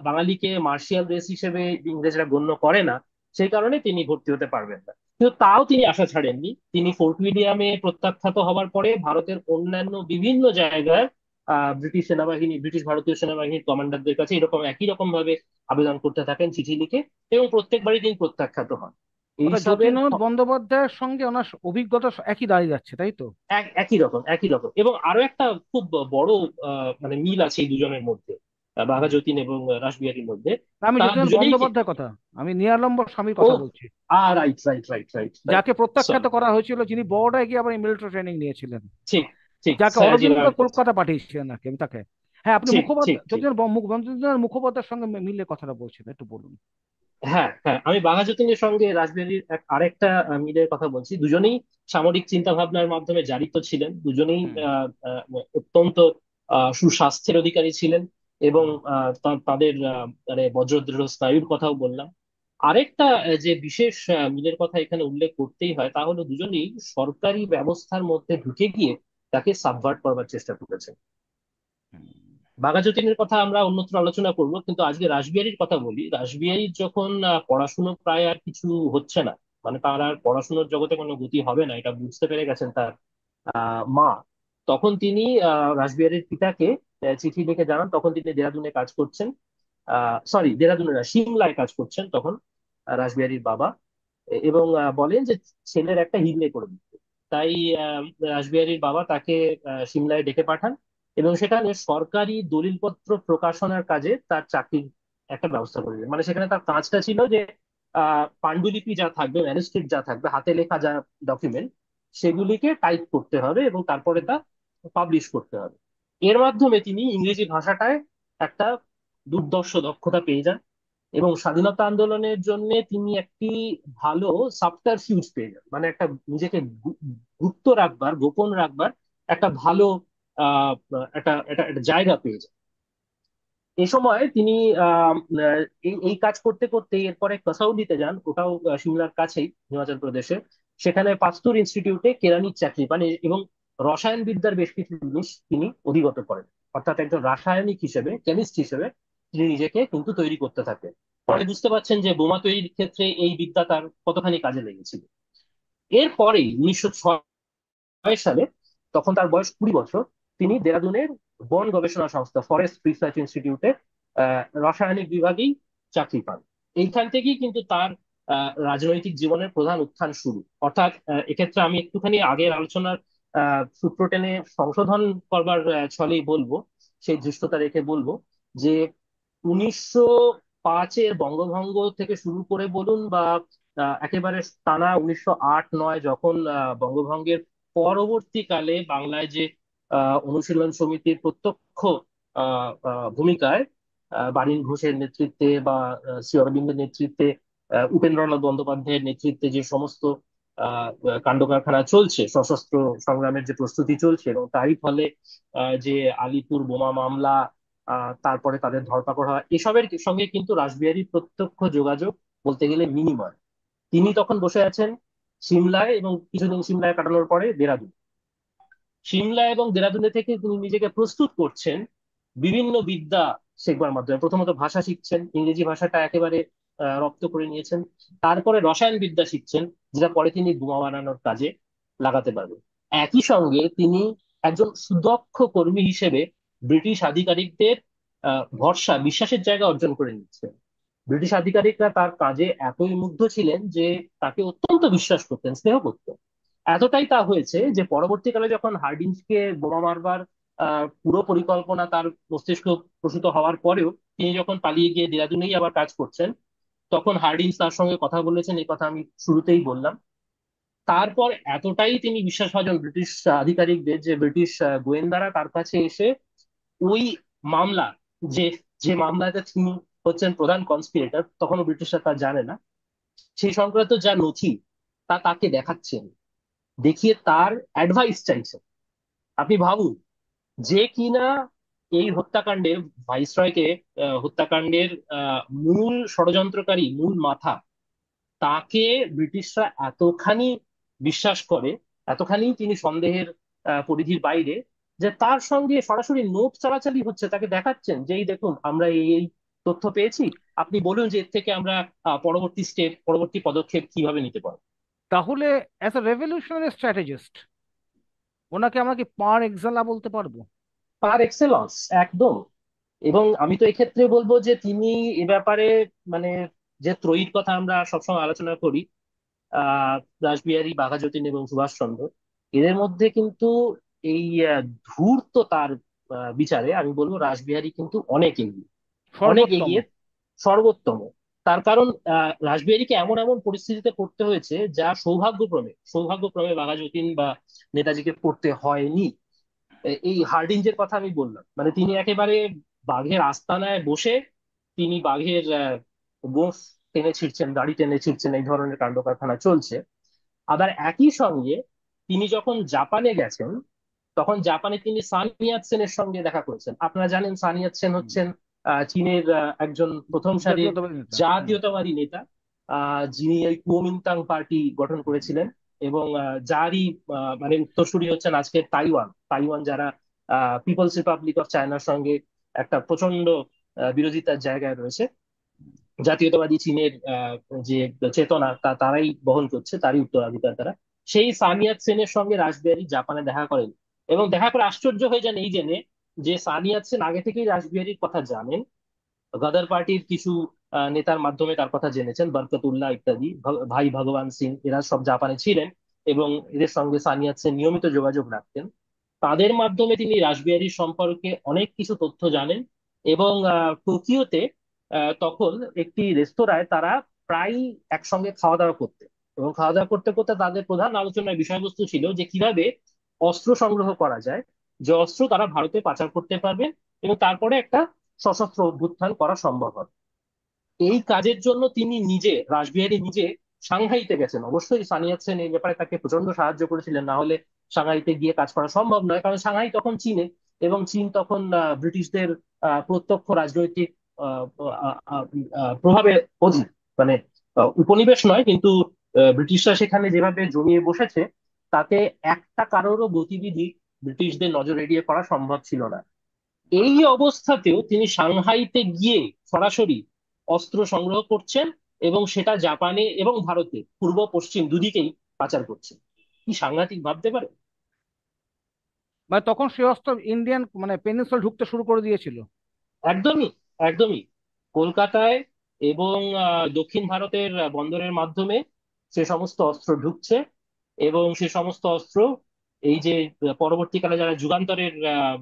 বাঙালিকে মার্শিয়াল রেস হিসেবে ইংরেজরা গণ্য করে না, সেই কারণে তিনি ভর্তি হতে পারবেন না। কিন্তু তাও তিনি আশা ছাড়েননি। তিনি ফোর্ট উইলিয়ামে প্রত্যাখ্যাত হওয়ার পরে ভারতের অন্যান্য বিভিন্ন জায়গায় ব্রিটিশ ভারতীয় সেনাবাহিনীর কমান্ডারদের কাছে এরকম একই রকম ভাবে আবেদন করতে থাকেন, চিঠি লিখে, এবং প্রত্যেকবারই তিনি প্রত্যাখ্যাত হন। অর্থাৎ এইসবের জ্যোতির্ময় বন্দ্যোপাধ্যায়ের সঙ্গে ওনার অভিজ্ঞতা একই দাঁড়িয়ে যাচ্ছে, তাই তো? একই রকম, একই রকম। এবং আরো একটা খুব বড় মানে মিল আছে এই দুজনের মধ্যে, বাঘা হুম। যতীন এবং রাসবিহারীর মধ্যে। আমি তারা জ্যোতির্ময় দুজনেই বন্দ্যোপাধ্যায়ের কথা, আমি নিরালম্বর স্বামীর ও, কথা বলছি। Right right right right right. যাকে প্রত্যাখ্যাত সরি। করা হয়েছিল, যিনি বর্ডারে গিয়ে আবার মিলিটারি ট্রেনিং নিয়েছিলেন, ঠিক, ঠিক, যাকে অরবিন্দ সয়াজিরাও। কলকাতা পাঠিয়েছিলেন আর কি, আমি তাকে। হ্যাঁ, আপনি ঠিক, ঠিক, মুখোপাধ্যায়, ঠিক। বঙ্কিমচন্দ্র মুখোপাধ্যায়ের সঙ্গে মিলে কথাটা বলছেন, একটু বলুন। হ্যাঁ, হ্যাঁ, আমি বাঘা যতীনের সঙ্গে রাসবিহারীর আরেকটা মিলের কথা বলছি। দুজনেই সামরিক চিন্তা ভাবনার মাধ্যমে জারিত ছিলেন। দুজনেই হুম। অত্যন্ত সুস্বাস্থ্যের অধিকারী ছিলেন। এবং হুম। তাদের মানে বজ্রদৃঢ় স্নায়ুর কথাও বললাম। আরেকটা যে বিশেষ মিলের কথা এখানে উল্লেখ করতেই হয়, তা হলো দুজনেই সরকারি ব্যবস্থার মধ্যে ঢুকে গিয়ে তাকে সাবভার্ট করবার চেষ্টা করেছেন। হুম। বাঘা যতীনের কথা আমরা অন্যত্র আলোচনা করব, কিন্তু আজকে রাসবিহারীর কথা বলি। রাসবিহারীর যখন পড়াশুনো প্রায় আর কিছু হচ্ছে না, মানে তার আর পড়াশোনার জগতে কোনো গতি হবে না, এটা বুঝতে পেরে গেছেন তার মা। তখন তিনি রাসবিহারীর পিতাকে চিঠি লিখে জানান। তখন তিনি দেরাদুনে কাজ করছেন, সরি দেরাদুনে না, সিমলায় কাজ করছেন তখন রাসবিহারীর বাবা। এবং বলেন যে ছেলের একটা হিল্লে করে দিতে। তাই আহ, রাসবিহারীর বাবা তাকে সিমলায় ডেকে পাঠান, এবং সেখানে সরকারি দলিলপত্র প্রকাশনার কাজে তার চাকরির একটা ব্যবস্থা করে দেন। মানে সেখানে তার কাজটা ছিল যে পাণ্ডুলিপি যা থাকবে, ম্যানুস্ক্রিপ্ট যা থাকবে, হাতে লেখা যা ডকুমেন্ট, সেগুলিকে টাইপ করতে হবে এবং তারপরে তা পাবলিশ করতে হবে। এর মাধ্যমে তিনি ইংরেজি ভাষাটায় একটা দুর্ধর্ষ দক্ষতা পেয়ে যান, এবং স্বাধীনতা আন্দোলনের জন্য তিনি একটি ভালো সাবটারফিউজ পেয়ে যান। মানে একটা নিজেকে গুপ্ত রাখবার, গোপন রাখবার একটা ভালো আহ একটা একটা একটা জায়গা পেয়ে যান। এ সময় তিনি এই এই কাজ করতে করতে এরপরে কাসাউলিতে যান, ওটাও সিমলার কাছেই, হিমাচল প্রদেশে। সেখানে পাস্তুর ইনস্টিটিউটে কেরানির চাকরি পান, এবং রসায়ন বিদ্যার বেশ কিছু জিনিস তিনি অধিগত করেন। অর্থাৎ একজন রাসায়নিক হিসেবে, কেমিস্ট হিসেবে তিনি নিজেকে কিন্তু তৈরি করতে থাকেন। পরে বুঝতে পারছেন যে বোমা তৈরির ক্ষেত্রে এই বিদ্যা তার কতখানি কাজে লেগেছিল। এরপরেই 1906 সালে, তখন তার বয়স 20 বছর, তিনি দেরাদুনের বন গবেষণা সংস্থা ফরেস্ট রিসার্চ ইনস্টিটিউটে রাসায়নিক বিভাগেই চাকরি পান। এইখান থেকেই কিন্তু তার রাজনৈতিক জীবনের প্রধান উত্থান শুরু। অর্থাৎ এক্ষেত্রে আমি একটুখানি আগের আলোচনার সূত্র টেনে সংশোধন করবার ছলেই বলবো, সেই দৃষ্টতা রেখে বলবো যে 1905-এর বঙ্গভঙ্গ থেকে শুরু করে বলুন, বা একেবারে টানা 1908-09, যখন বঙ্গভঙ্গের পরবর্তীকালে বাংলায় যে অনুশীলন সমিতির প্রত্যক্ষ ভূমিকায় বারীন ঘোষের নেতৃত্বে বা শ্রী অরবিন্দের নেতৃত্বে, উপেন্দ্রনাথ বন্দ্যোপাধ্যায়ের নেতৃত্বে যে সমস্ত কাণ্ড কারখানা চলছে, সশস্ত্র সংগ্রামের যে প্রস্তুতি চলছে, এবং তারই ফলে যে আলিপুর বোমা মামলা, তারপরে তাদের ধরপাকড় হওয়া, এসবের সঙ্গে কিন্তু রাসবিহারীর প্রত্যক্ষ যোগাযোগ বলতে গেলে মিনিমাম। তিনি তখন বসে আছেন সিমলায়, এবং কিছুদিন সিমলায় কাটানোর পরে দেরাদুন। সিমলা এবং দেরাদুনে থেকে তিনি নিজেকে প্রস্তুত করছেন বিভিন্ন বিদ্যা শেখবার মাধ্যমে। প্রথমত ভাষা শিখছেন, ইংরেজি ভাষাটা একেবারে রপ্ত করে নিয়েছেন। তারপরে রসায়ন বিদ্যা শিখছেন, যেটা পরে তিনি বোমা বানানোর কাজে লাগাতে পারবেন। একই সঙ্গে তিনি একজন সুদক্ষ কর্মী হিসেবে ব্রিটিশ আধিকারিকদের ভরসা, বিশ্বাসের জায়গা অর্জন করে নিচ্ছেন। ব্রিটিশ আধিকারিকরা তার কাজে এতই মুগ্ধ ছিলেন যে তাকে অত্যন্ত বিশ্বাস করতেন, স্নেহ করতেন। এতটাই তা হয়েছে যে পরবর্তীকালে যখন হার্ডিঞ্জকে বোমা মারবার পুরো পরিকল্পনা তার মস্তিষ্ক প্রসূত হওয়ার পরেও তিনি যখন পালিয়ে গিয়ে দেরাদুনেই আবার কাজ করছেন, তখন হার্ডিঞ্জ তার সঙ্গে কথা বলেছেন, এই কথা আমি শুরুতেই বললাম। তারপর এতটাই তিনি বিশ্বাসভাজন ব্রিটিশ আধিকারিকদের যে ব্রিটিশ গোয়েন্দারা তার কাছে এসে ওই মামলা, যে যে মামলাতে তিনি হচ্ছেন প্রধান কনস্পিরেটর, তখনও ব্রিটিশরা তা জানে না, সেই সংক্রান্ত যা নথি তা তাকে দেখাচ্ছেন, দেখিয়ে তার অ্যাডভাইস চাইছেন। আপনি ভাবুন, যে কিনা এই হত্যাকাণ্ডে, ভাইসরয়কে হত্যাকাণ্ডের মূল ষড়যন্ত্রকারী, মূল মাথা, তাকে ব্রিটিশরা এতখানি বিশ্বাস করে, এতখানি তিনি সন্দেহের পরিধির বাইরে, যে তার সঙ্গে সরাসরি নোট চালাচালি হচ্ছে, তাকে দেখাচ্ছেন যে এই দেখুন আমরা এই তথ্য পেয়েছি, আপনি বলুন যে এর থেকে আমরা পরবর্তী স্টেপ, পরবর্তী পদক্ষেপ কিভাবে নিতে পারবো। তাহলে অ্যাজ এ রেভলিউশনারি স্ট্র্যাটেজিস্ট ওনাকে আমরা কি পার এক্সালা বলতে পারবো? পার এক্সেলন্স, একদম। এবং আমি তো এক্ষেত্রে বলবো যে তিনি এ ব্যাপারে, মানে যে ত্রয়ীর কথা আমরা সবসময় আলোচনা করি, আহ রাসবিহারী, বাঘাযতীন এবং সুভাষচন্দ্র, এদের মধ্যে কিন্তু এই ধূর্ততার বিচারে আমি বলবো রাসবিহারী কিন্তু অনেক এগিয়ে, অনেক সর্বোত্তম। এগিয়ে, সর্বোত্তম। তার কারণ রাসবিহারীকে এমন এমন পরিস্থিতিতে পড়তে হয়েছে যা সৌভাগ্যক্রমে বাঘাযতীন বা নেতাজিকে পড়তে হয়নি। এই হার্ডিঞ্জের কথা আমি বললাম, মানে তিনি একেবারে বাঘের আস্তানায় বসে তিনি বাঘের গোঁফ টেনে ছিঁড়ছেন, দাড়ি টেনে ছিঁড়ছেন, এই ধরনের কাণ্ড কারখানা চলছে। আবার একই সঙ্গে তিনি যখন জাপানে গেছেন, তখন জাপানে তিনি সান ইয়াত সেনের সঙ্গে দেখা করেছেন। আপনারা জানেন সান ইয়াত সেন হুম, হচ্ছেন চীনের একজন প্রথম সারির জাতীয়তাবাদী নেতা। জাতীয়তাবাদী নেতা, যিনি ওই কুওমিন্টাং পার্টি গঠন করেছিলেন। এবং যারই মানে উত্তরসূরি হচ্ছেন আজকের তাইওয়ান। তাইওয়ান যারা পিপলস রিপাবলিক অফ চায়নার সঙ্গে একটা প্রচন্ড বিরোধিতার জায়গায় রয়েছে, জাতীয়তাবাদী চীনের যে চেতনা তা তারাই বহন করছে, তারই উত্তরাধিকার তারা। সেই সানিয়াত সেনের সঙ্গে রাসবিহারী জাপানে দেখা করেন, এবং দেখা করে আশ্চর্য হয়ে যান এই জেনে যে সানিয়াত সেন আগে থেকেই রাসবিহারীর কথা জানেন। গদার পার্টির কিছু নেতার মাধ্যমে তার কথা জেনেছেন, বরকতুল্লাহ ইত্যাদি, ভাই ভগবান সিং, এরা সব জাপানে ছিলেন এবং এদের সঙ্গে সানিয়াত সেন নিয়মিত যোগাযোগ রাখতেন। তাদের মাধ্যমে তিনি রাসবিহারীর সম্পর্কে অনেক কিছু তথ্য জানেন। এবং টোকিওতে তখন একটি রেস্তোরাঁয় তারা প্রায় একসঙ্গে খাওয়া দাওয়া করতেন, এবং খাওয়া দাওয়া করতে করতে তাদের প্রধান আলোচনার বিষয়বস্তু ছিল যে কিভাবে অস্ত্র সংগ্রহ করা যায়, যে অস্ত্র তারা ভারতে পাচার করতে পারবে এবং তারপরে একটা সশস্ত্র অভ্যুত্থান করা সম্ভব হবে। এই কাজের জন্য তিনি নিজে, রাসবিহারী নিজে সাংহাইতে গেছেন। অবশ্যই সানিয়াত সেন এই ব্যাপারে তাকে প্রচন্ড সাহায্য করেছিলেন, না হলে সাংহাইতে গিয়ে কাজ করা সম্ভব নয়, কারণ সাংহাই তখন চীনে, এবং চীন তখন ব্রিটিশদের প্রত্যক্ষ রাজনৈতিক আহ, আহ, আহ, প্রভাবে অধীন, মানে উপনিবেশ নয়, কিন্তু ব্রিটিশরা সেখানে যেভাবে জমিয়ে বসেছে, তাতে একটা কারোরও গতিবিধি ব্রিটিশদের নজর এড়িয়ে করা সম্ভব ছিল না। এই অবস্থাতেও তিনি সাংহাইতে গিয়ে সরাসরি অস্ত্র সংগ্রহ করছেন, এবং সেটা জাপানে এবং ভারতে, পূর্ব পশ্চিম দুদিকেই পাচার করছেন। কি সাংঘাতিক, ভাবতে পারে? মানে তখন সে অস্ত্র ইন্ডিয়ান মানে পেনিনসুলা ঢুকতে শুরু করে দিয়েছিল। একদমই, একদমই। কলকাতায় এবং দক্ষিণ ভারতের বন্দরের মাধ্যমে সে সমস্ত অস্ত্র ঢুকছে, এবং সে সমস্ত অস্ত্র এই যে পরবর্তীকালে যারা যুগান্তরের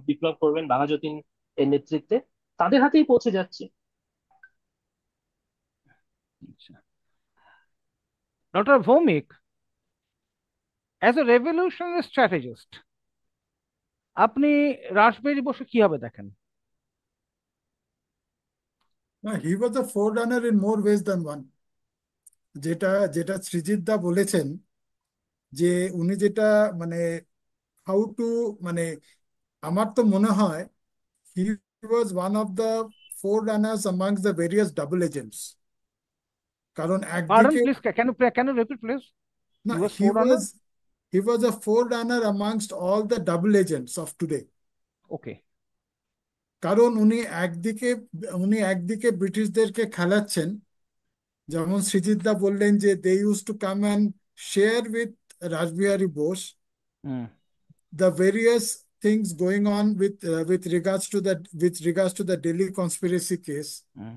বিপ্লব করবেন বাঘাযতীন এর নেতৃত্বে, তাদের হাতেই পৌঁছে যাচ্ছে। Doctor Bhowmik, as a revolutionary strategist আপনি রাসবিহারী বসু কিভাবে দেখেন? He was a forerunner in more ways than one. যেটা যেটা সৃজিত দা বলেছেন, যে উনি যেটা মানে হাউ টু, মানে আমার তো মনে হয় he was one of the forerunners amongst the various double agents. কারণ পার্ডন একদিকে please, can you repeat please? না, he was he was forerunner. He was a forerunner amongst all the double agents of today. Okay. কারণ উনি একদিকে ব্রিটিশদেরকে খেলাচ্ছেন, যেমন সৃজিতদা বললেন যে they use to come and share with Rashbehari Bose hmm the various things going on with regards to the Delhi conspiracy case. Hmm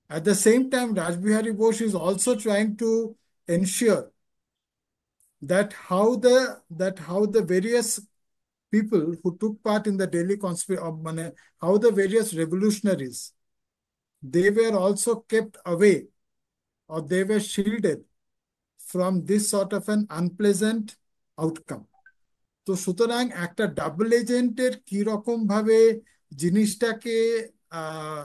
At the same time, Rajbihari Bose is also trying to ensure that how the various people who took part in the Delhi conspiracy, how the various revolutionaries, they were also kept away, or they were shielded from this sort of an unpleasant outcome. তো সুতরাং একটা double এজেন্টের কি রকম ভাবে জিনিসটাকে আহ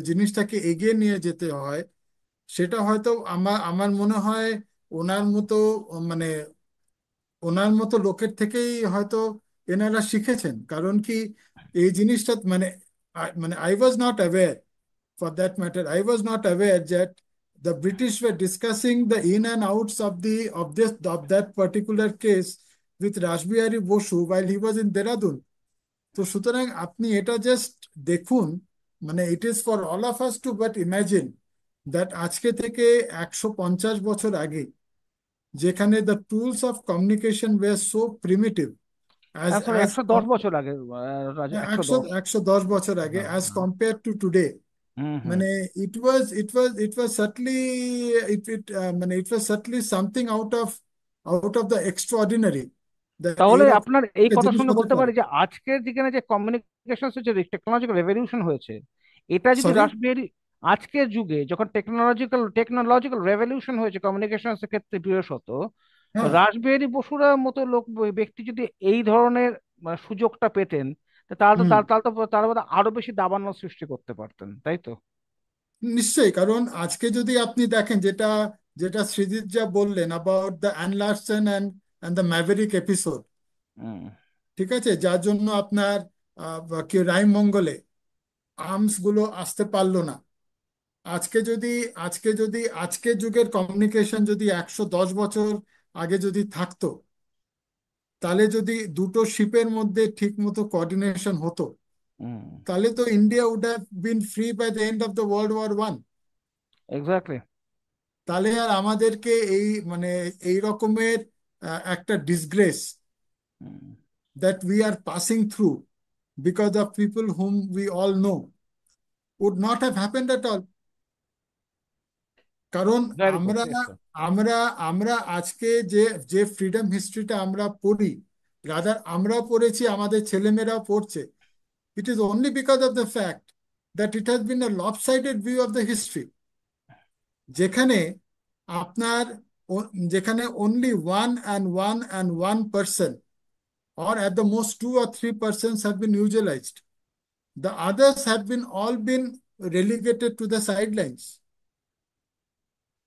জিনিসটাকে এগিয়ে নিয়ে যেতে হয়, সেটা হয়তো আমার আমার মনে হয় ওনার মতো মানে ওনার মতো লোকের থেকেই হয়তো এনারা শিখেছেন। কারণ কি এই জিনিসটা I was not aware, for that matter, I was not aware that the British were discussing the in and outs of that particular case with Rashbihari Bosu while he was in Dehradun. তো সুতরাং আপনি এটা just দেখুন, it is for all of us to but imagine that আজকে থেকে 150 বছর আগে, যেখানে the tools of communication were so primitive as sorry, as 110 বছর আগে, রাজা, একশো একশো দশ 110 বছর আগে, হ্যাঁ অ্যাজ হ্যাঁ। Compare to today. Hmm hmm. মানে it was certainly it was certainly something out of the extraordinary that তাহলে এইরকম আপনার এই একটা কথা জিনিস শুনে হতে বলতে পারে। পারি যে আজকের দিকে যে কমিউনিকেশন যে টেকনোলজিক্যাল রেভলিউশন হয়েছে, এটা যদি সরি। রাসবিহারী, আজকের যুগে যখন টেকনোলজিক্যাল রেভলিউশন হয়েছে কমিউনিকেশনের ক্ষেত্রে বিশেষত, হ্যাঁ, রাসবিহারী বসুরা মতো ব্যক্তি যদি এই ধরনের সুযোগটা পেতেন, তাহলে তো হুম, তার মধ্যে আরো বেশি দাবানল সৃষ্টি করতে পারতেন, তাই তো? নিশ্চয়ই। কারণ আজকে যদি আপনি দেখেন যেটা যেটা সৃজিত যা বললেন about the Ann Larsen and the Maverick episode, hmm ঠিক আছে, যার জন্য আপনার কি রাইম মঙ্গলে আর্মস গুলো আসতে পারলো না। আজকে যদি আজকের যুগের কমিউনিকেশন যদি 110 বছর আগে যদি থাকতো, তাহলে যদি দুটো শিপের মধ্যে ঠিক মতো কোঅর্ডিনেশন হতো, হুম। তাহলে তো India would have been free by the end of the World War 1। Exactly. তাহলে আর আমাদেরকে এই রকমের একটা disgrace that we are passing through because of people hmm we all know would not have happened at all. কারণ very good, আমরা yes. আমরা আমরা আজকে যে যে ফ্রিডম হিস্ট্রিটা আমরা পড়ি, রাদার আমরাও পড়েছি, আমাদের ছেলেমেয়েরাও পড়ছে, it is only because of the fact that it has been a lopsided view of the history, যেখানে আপনার যেখানে only one person or at the most 2 or 3 persons have been utilized, the others have been all been relegated to the sidelines.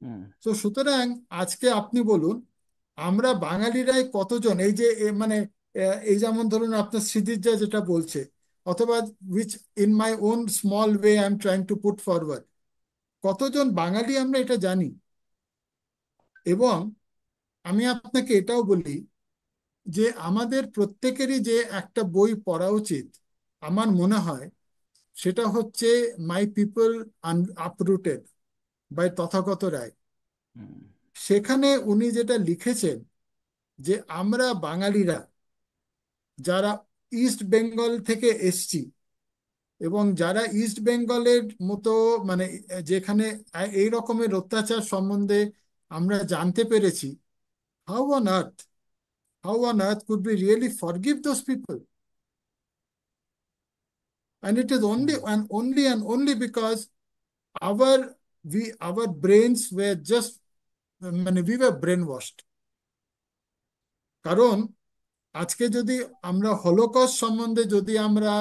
হুম তো সুতরাং আজকে আপনি বলুন, আমরা বাঙালিরাই কতজন এই যে এই যেমন ধরুন আপনার সিদ্দিকজা যেটা বলছে, অথবা which in my own small way I am trying to put forward, কতজন বাঙালি আমরা এটা জানি। এবং আমি আপনাকে এটাও বলি যে আমাদের প্রত্যেকেরই যে একটা বই পড়া উচিত আমার মনে হয়, সেটা হচ্ছে my people uprooted by Tathagata Roy. Hmm সেখানে উনি যেটা লিখেছেন যে আমরা বাঙালিরা যারা ইস্ট বেঙ্গল থেকে এসছি, এবং যারা ইস্ট বেঙ্গলের মতো মানে যেখানে এই রকমের অত্যাচার সম্বন্ধে আমরা জানতে পেরেছি, how on earth how on earth could be really forgive those people? And it is hmm. only because our our brains were just we were brainwashed. কারণ আজকে যদি আমরা হলোকস্ট সম্বন্ধে যদি আমরা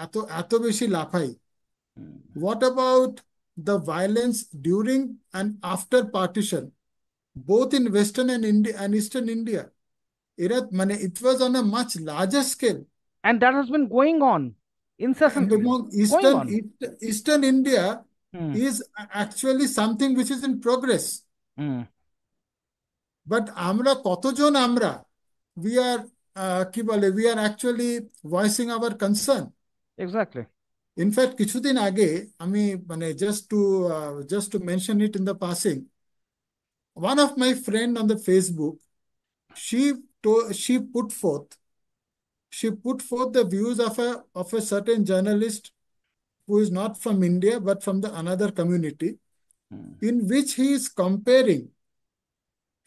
এত এত বেশি লাফাই, what about the violence during and after partition, both in Western and Eastern India? এরা it was on a much larger scale. And that has been going on incessantly, এবং going Eastern on. Eastern India hmm is actually something which is in progress. Hmm but আমরা কতজন আমরা we are কি বলে we are actually voicing our concern. Exactly. In fact কিছুদিন আগে আমি মানে just to mention it in the passing, one of my friend on the Facebook, she she put forth the views of a certain journalist who is not from India but from the another community, in which he is comparing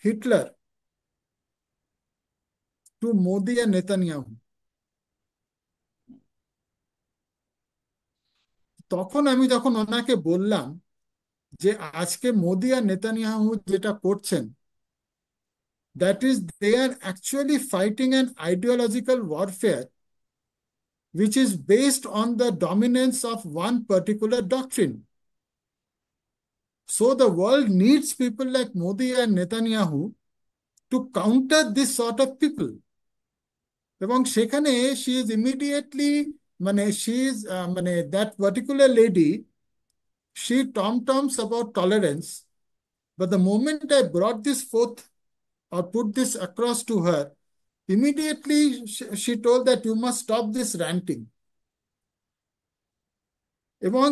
Hitler to Modi and Netanyahu. তখন আমি যখন ওনাকে বললাম যে আজকে মোদি আর Netanyahu যেটা করছেন, that is they are actually fighting an ideological warfare which is based on the dominance of one particular doctrine. So the world needs people like Modi and Netanyahu to counter this sort of people. এবং সেখানে she is immediately she is that particular lady, she tom-toms about tolerance, but the moment I brought this forth or put this across to her, immediately she told that you must stop this ranting. এবং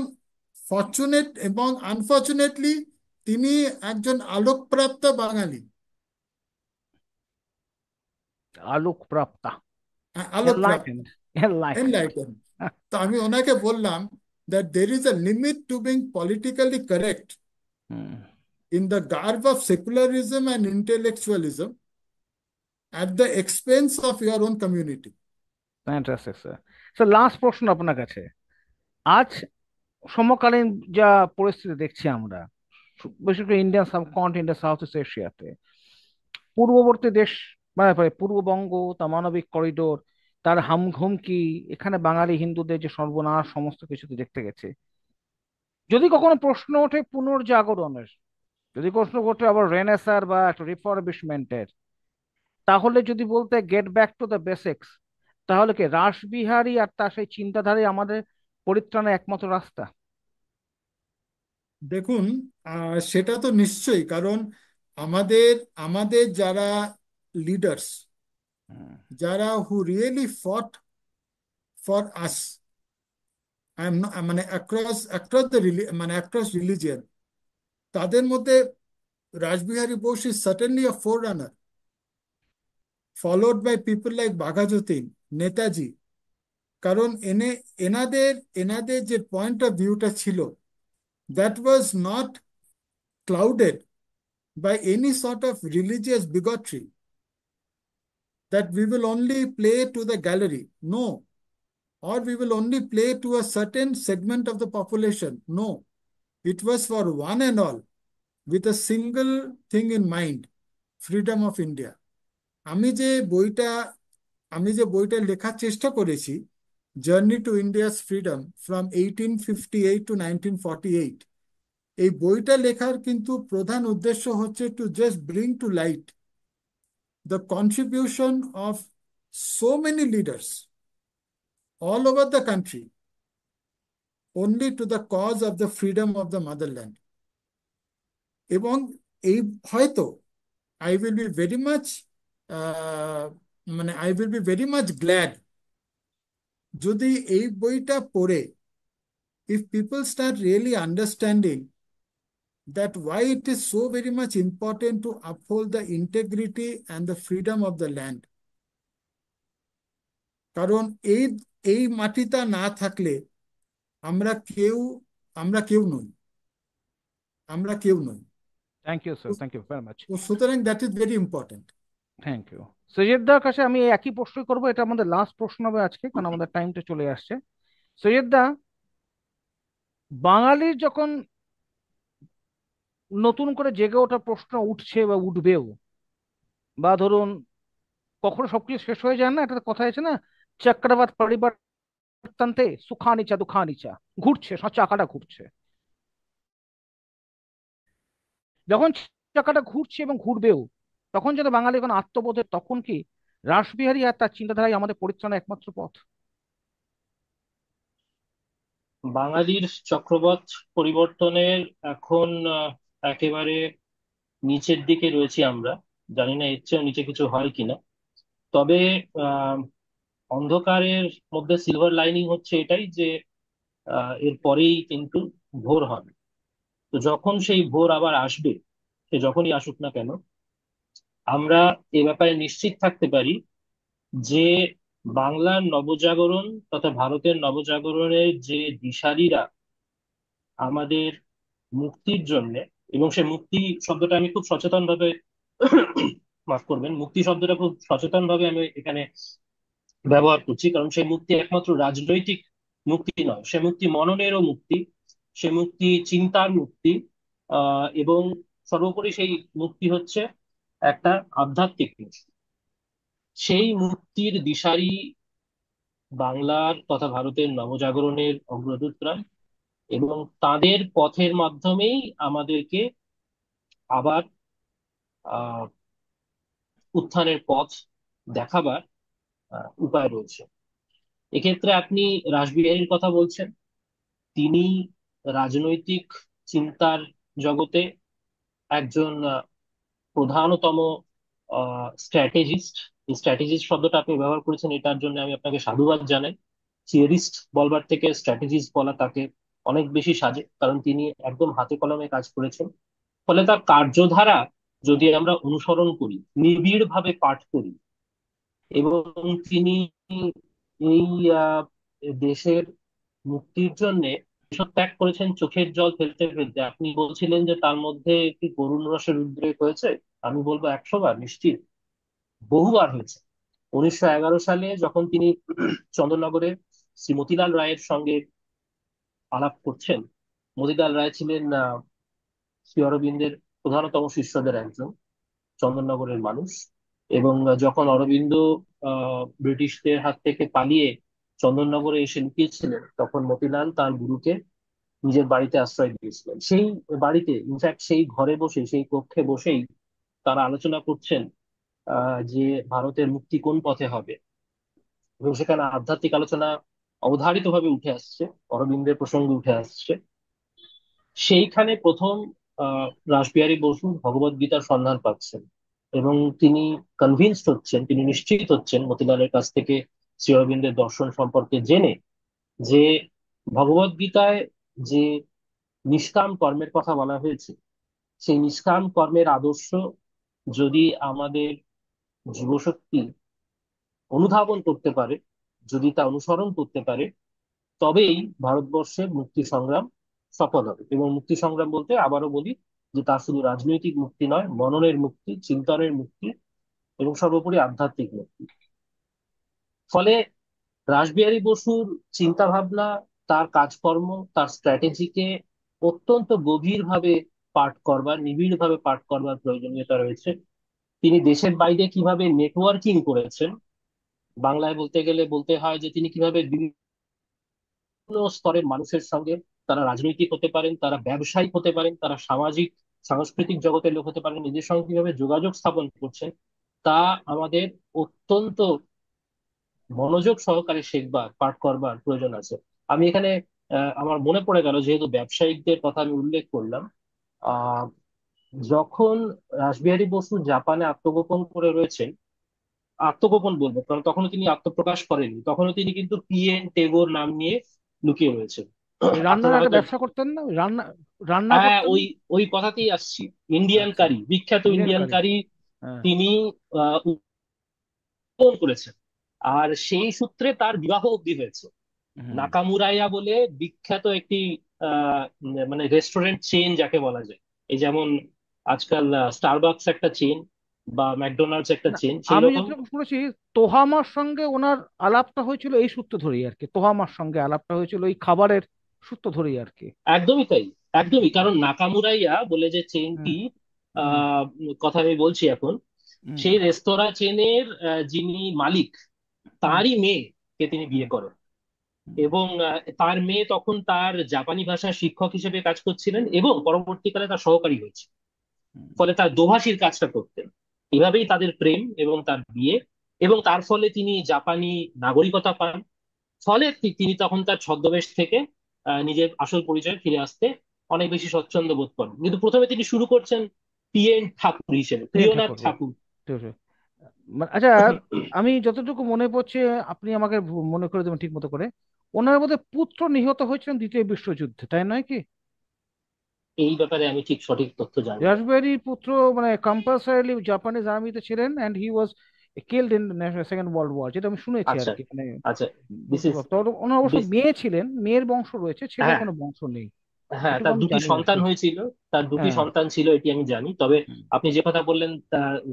fortunate এবং unfortunately তিনি একজন আলোকপ্রাপ্ত বাঙালি। আলোকপ্রাপ্তা, আলোকপ্রাপ্ত, enlightened, enlightened. Enlighten. তো আমি ওনাকে বললাম that there is a limit to being politically correct in the garb of secularism and intellectualism at the expense of your own community. Fantastic sir. Sir last প্রশ্ন আপনার কাছে। আজ সমকালীন যা পরিস্থিতি দেখছি আমরা, বিশেষ করে ইন্ডিয়ান সাবকন্টিনেন্ট, সাউথ ইস্ট এশিয়াতে, পূর্ববর্তী দেশ মানে পূর্ববঙ্গ, তা মানবিক করিডোর, তার হুমকি, এখানে বাঙালি হিন্দুদের যে সর্বনাশ, সমস্ত কিছুতে দেখতে গেছে। যদি কখনো প্রশ্ন ওঠে পুনর্জাগরণের, যদি প্রশ্ন ওঠে আবার রেনেসার বা একটা রিফরবিশমেন্টের, তাহলে যদি বলতে get back to the basics, তাহলে কি রাসবিহারী আর তার সেই চিন্তাধারাই আমাদের পরিত্রাণের একমাত্র রাস্তা? দেখুন, সেটা তো নিশ্চয়ই, কারণ আমাদের আমাদের যারা লিডার্স, যারা who really fought for us, across the across religion, তাদের মধ্যে Rashbehari Bose is certainly a forerunner, followed by people like Bagha Jatin, Netaji. কারণ এনাদের এনাদের যে পয়েন্ট অফ ভিউটা ছিল, that was not clouded by any sort of religious bigotry, that we will only play to the gallery. No. Or we will only play to a certain segment of the population. No. It was for one and all, with a single thing in mind: freedom of India. আমি যে বইটা আমি যে বইটা লেখার চেষ্টা করেছি, journey to India's freedom from 1858 to 1948, এই বইটা লেখার কিন্তু প্রধান উদ্দেশ্য হচ্ছে to just bring to light the contribution of so many leaders all over the country only to the cause of the freedom of the motherland. এবং এই হয়তো I will be very much I will be very much glad যদি এই বইটা পড়ে, if people start really understanding that why it is so very much important to uphold the integrity and the freedom of the land. কারণ এই এই মাটিটা না থাকলে আমরা কেউ আমরা কেউ নই, আমরা কেউ নই। Thank you sir, thank you very much. সুতরাং that is very important. Thank you. সৈয়দদার কাছে আমি একই প্রশ্ন করবো, এটা আমাদের লাস্ট প্রশ্ন হবে আজকে, কারণ আমাদের টাইমটা চলে আসছে। সৈয়দদা, বাঙালির যখন নতুন করে জেগে ওঠা প্রশ্ন উঠছে বা উঠবেও, বা ধরুন কখনো সবকিছু শেষ হয়ে যায় না, একটা কথা আছে না, চক্রবাত পরিবর্তনতে সুখানিচা দুঃখানিচা, ঘুরছে, চাকাটা ঘুরছে। যখন চাকাটা ঘুরছে এবং ঘুরবেও, তখন যদি বাঙালি কোনো আত্মবোধের, তখন কি রাসবিহারী আর তার চিন্তাধারাই আমাদের পরিত্রাণের একমাত্র পথ? বাঙালির চক্রপথ পরিবর্তনের এখন একেবারে নিচের দিকে রয়েছি আমরা। জানি না এর চেয়েও নিচে কিছু হয় কিনা। তবে আহ অন্ধকারের মধ্যে সিলভার লাইনিং হচ্ছে এটাই যে এর পরেই কিন্তু ভোর হবে। তো যখন সেই ভোর আবার আসবে, সে যখনই আসুক না কেন, আমরা এ ব্যাপারে নিশ্চিত থাকতে পারি যে বাংলার নবজাগরণ তথা ভারতের নবজাগরণের যে দিশারীরা আমাদের মুক্তির জন্য, এবং সে মুক্তি শব্দটা আমি খুব সচেতন ভাবে মাফ করবেন, মুক্তি শব্দটা খুব সচেতন ভাবে আমি এখানে ব্যবহার করছি, কারণ সেই মুক্তি একমাত্র রাজনৈতিক মুক্তি নয়, সে মুক্তি মননেরও মুক্তি, সে মুক্তি চিন্তার মুক্তি, এবং সর্বোপরি সেই মুক্তি হচ্ছে একটা আধ্যাত্মিক মুক্তি। সেই মুক্তির দিশারি বাংলার তথা ভারতের নবজাগরণের অগ্রদূতরা, এবং তাদের পথের মাধ্যমেই আমাদেরকে আবার আহ উত্থানের পথ দেখাবার উপায় রয়েছে। এক্ষেত্রে আপনি রাসবিহারীর কথা বলছেন। তিনি রাজনৈতিক চিন্তার জগতে একজন প্রধানতম স্ট্র্যাটেজিস্ট। এই স্ট্র্যাটেজিস্ট শব্দটা আপনি ব্যবহার করেছেন, এটার জন্য আমি আপনাকে সাধুবাদ জানাই। থিওরিস্ট বলবার থেকে স্ট্র্যাটেজিস্ট বলা তাকে অনেক বেশি সাজে, কারণ তিনি একদম হাতে কলমে কাজ করেছেন। ফলে তার কার্যধারা যদি আমরা অনুসরণ করি, নিবিড় ভাবে পাঠ করি, এবং তিনি এই আহ, দেশের মুক্তির জন্য এসব ত্যাগ করেছেন চোখের জল ফেলতে ফেলতে। আপনি বলছিলেন যে তার মধ্যে একটি করুণ রসের উদ্রেক হয়েছে। আমি বলবো 100 বার নিশ্চিত, বহুবার হয়েছে। 1911 সালে যখন তিনি চন্দননগরে শ্রী মতিলাল রায়ের সঙ্গে আলাপ করছেন, মতিলাল রায় ছিলেন শ্রী অরবিন্দের প্রধানতম শিষ্যদের একজন, চন্দননগরের মানুষ। এবং যখন অরবিন্দ ব্রিটিশদের হাত থেকে পালিয়ে চন্দননগরে এসে লুকিয়েছিলেন, তখন মতিলাল তার গুরুকে নিজের বাড়িতে আশ্রয় দিয়েছিলেন। সেই বাড়িতে, ইনফ্যাক্ট সেই ঘরে বসে, সেই কক্ষে বসেই তারা আলোচনা করছেন যে ভারতের মুক্তি কোন পথে হবে। এবং সেখানে আধ্যাত্মিক আলোচনা অবধারিত ভাবে উঠে আসছে, অরবিন্দের প্রসঙ্গে উঠে আসছে। সেইখানে প্রথম রাসবিহারী বসু ভগবত গীতার সন্ধান পাচ্ছেন, এবং তিনি কনভিন্সড হচ্ছেন, তিনি নিশ্চিত হচ্ছেন মতিলালের কাছ থেকে শ্রী অরবিন্দের দর্শন সম্পর্কে জেনে, যে ভগবত গীতায় যে নিষ্কাম কর্মের কথা বলা হয়েছে, সেই নিষ্কাম কর্মের আদর্শ যদি আমাদের যুবশক্তি অনুধাবন করতে পারে, যদি তা অনুসরণ করতে পারে, তবেই ভারতবর্ষের মুক্তি সংগ্রাম সফল হবে। এবং মুক্তি সংগ্রাম বলতে আবারও বলি যে তা শুধু রাজনৈতিক মুক্তি নয়, মননের মুক্তি, চিন্তনের মুক্তি, এবং সর্বোপরি আধ্যাত্মিক মুক্তি। ফলে রাসবিহারী বসুর চিন্তা ভাবনা, তার কাজকর্ম, তার স্ট্র্যাটেজিকে অত্যন্ত গভীরভাবে পাঠ করবার, নিবিড়ভাবে পাঠ করবার প্রয়োজনীয়তা রয়েছে। তিনি দেশের বাইরে কিভাবে নেটওয়ার্কিং করেছেন, বাংলায় বলতে গেলে বলতে হয় যে তিনি কিভাবে বিভিন্ন স্তরের মানুষের সঙ্গে, তারা রাজনৈতিক হতে পারেন, তারা ব্যবসায়িক হতে পারেন, তারা সামাজিক সাংস্কৃতিক জগতের লোক হতে পারেন, নিজের সঙ্গে কিভাবে যোগাযোগ স্থাপন করছেন, তা আমাদের অত্যন্ত মনোযোগ সহকারে শেখবার, পাঠ করবার প্রয়োজন আছে। আমি এখানে আমার মনে পড়ে গেল, যেহেতু ব্যবসায়িকদের কথা আমি উল্লেখ করলাম, আহ যখন রাসবিহারী বসু জাপানে আত্মগোপন করে রয়েছেন, আত্মগোপন বলবো কারণ তখনও তিনি আত্মপ্রকাশ করেননি, তখনও তিনি কিন্তু পি.এন. টেগোর নাম নিয়ে লুকিয়ে রয়েছেন। ওই রান্নার আপনারা একটা হয়তো, ব্যবসা করতেন না, ওই রান্না রান্না হ্যাঁ, করতেন ওই না? ওই কথাতেই আসছি। ইন্ডিয়ান আচ্ছা, কারি, বিখ্যাত ইন্ডিয়ান ইন্ডিয়ান কারি। কারি হ্যাঁ। তিনি উদ্ভাবন করেছেন। আর সেই সূত্রে তার বিবাহ অবধি হয়েছে। হুম। নাকামুরাইয়া বলে বিখ্যাত একটি মানে রেস্টুরেন্ট চেইন যাকে বলা যায়, এই যেমন আজকাল স্টারবাকস একটা চেইন বা ম্যাকডোনাল্ডস একটা না, চেইন, সেই আমি রকম। যতটুকু শুনেছি তোহামার সঙ্গে ওনার আলাপটা হয়েছিল এই সূত্র ধরেই আর কি, তোহামার সঙ্গে আলাপটা হয়েছিল এই খাবারের সূত্র ধরেই আর কি। একদমই তাই, একদমই। কারণ নাকামুরাইয়া বলে যে হুম চেইনটি হুম আহ কথা আমি বলছি এখন, হুম সেই রেস্তোরাঁ চেনের যিনি মালিক, হুম তারই মেয়েকে তিনি হুম বিয়ে করেন। হুম এবং তার মেয়ে তখন তার জাপানি ভাষার শিক্ষক হিসেবে কাজ করছিলেন, এবং পরবর্তীকালে তার সহকারী হয়েছে। হুম ফলে তার দোভাষীর কাজটা করতেন। এভাবেই তাদের প্রেম এবং তার বিয়ে, এবং তার ফলে তিনি জাপানি নাগরিকতা পান। ফলে তিনি তখন তার ছদ্মবেশ থেকে নিজের আসল পরিচয়ে ফিরে আসতে অনেক বেশি স্বচ্ছন্দ বোধ করেন। কিন্তু প্রথমে তিনি শুরু করছেন পি.এন. ঠাকুর হিসেবে, প্রিয় প্রিয়নাথ ঠাকুর, ঠাকুর। ঠিক আছে। আচ্ছা, আমি যতটুকু মনে পড়ছে, আপনি আমাকে মনে করে দেবেন ঠিক মতো করে, ওনার মধ্যে পুত্র নিহত হয়েছিলেন দ্বিতীয় বিশ্বযুদ্ধে, তাই নয় কি? এই ব্যাপারে আমি ঠিক সঠিক তথ্য জানি না। রাসবিহারীর পুত্র মানে কম্পালসারিলি জাপানিজ আর্মিতে ছিলেন, and he was killed in second world war, যেটা আমি শুনেছি আর আচ্ছা, কি, মানে আচ্ছা, দিস ইজ তো ওনার অবশ্য দিস মেয়ে ছিলেন, মেয়ের বংশ রয়েছে, ছেলের হ্যাঁ, কোনো বংশ নেই। হ্যাঁ, এটুকু তার আমি দুটি জানি আর সন্তান কি। হয়েছিল। তার দুটি হ্যাঁ। সন্তান ছিল, এটি আমি জানি। তবে হুম। আপনি যে কথা বললেন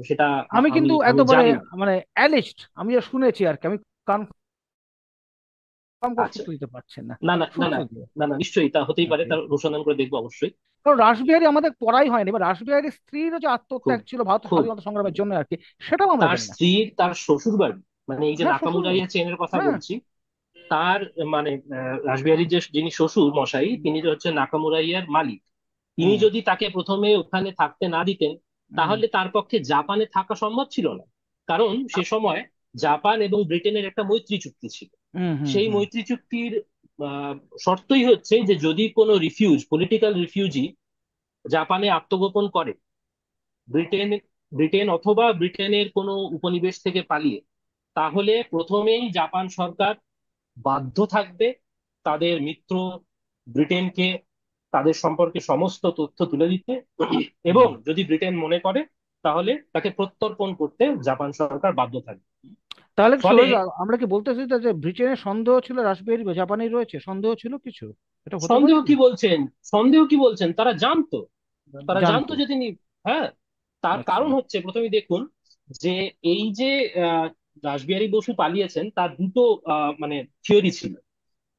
সেটা আমি আমি কিন্তু আমি একদম মানে জানি না। মানে অ্যালিস্ট, আমি যা শুনেছি আর কি, আমি কনফার্ম করে আচ্ছা, সূত্র দিতে পারছেন না, না, না, না, সূত্র না, দিয়ে না, না, নিশ্চয়ই তা হতেই আর পারে, কি। তার অনুসন্ধান করে দেখবো অবশ্যই। কারণ রাসবিহারী আমাদের পড়াই হয়নি, এবার রাসবিহারীর স্ত্রীরও যে খুব আত্মত্যাগ ছিল ভারতের খুব স্বাধীনতা সংগ্রামের জন্য আর কি, সেটাও আমরা তার জানি না। স্ত্রীর, তার শ্বশুর বাড়ি, মানে এই যে হ্যাঁ, শ্বশুর বাড়ি। নাকামুরাইয়া চেনের কথা হ্যাঁ। বলছি, তার মানে রাসবিহারীর যে যিনি শ্বশুর মশাই, হুম। তিনি যে হচ্ছে নাকামুরাইয়ার মালিক, তিনি হুম। যদি তাকে প্রথমে ওখানে থাকতে না দিতেন, হুম। তাহলে তার পক্ষে জাপানে থাকা সম্ভব ছিল না। কারণ সে সময় জাপান এবং ব্রিটেনের একটা মৈত্রী চুক্তি ছিল। হুম। হুম। সেই হুম। মৈত্রী চুক্তির শর্তই হচ্ছে যে যদি কোনো পলিটিক্যাল রিফিউজি জাপানে আত্মগোপন করে, ব্রিটেন ব্রিটেন অথবা ব্রিটেনের কোনো উপনিবেশ থেকে পালিয়ে, তাহলে প্রথমেই জাপান সরকার বাধ্য থাকবে তাদের মিত্র ব্রিটেনকে তাদের সম্পর্কে সমস্ত তথ্য তুলে দিতে, এবং হুম। যদি ব্রিটেন মনে করে তাহলে তাকে প্রত্যর্পণ করতে জাপান সরকার বাধ্য থাকবে। তাহলে কি ফলে সুরজ, আমরা কি বলতেছি যে ব্রিটেনের সন্দেহ ছিল রাসবিহারী জাপানি রয়েছে, সন্দেহ ছিল কিছু? এটা হতে পারে সন্দেহ কি? কি বলছেন, সন্দেহ কি বলছেন, তারা জানতো, তারা জানতো জানতো। যে তিনি, হ্যাঁ। তার আচ্ছা। কারণ হচ্ছে, প্রথমে দেখুন যে এই যে আহ, রাসবিহারী বসু পালিয়েছেন, তার দুটো মানে থিওরি ছিল।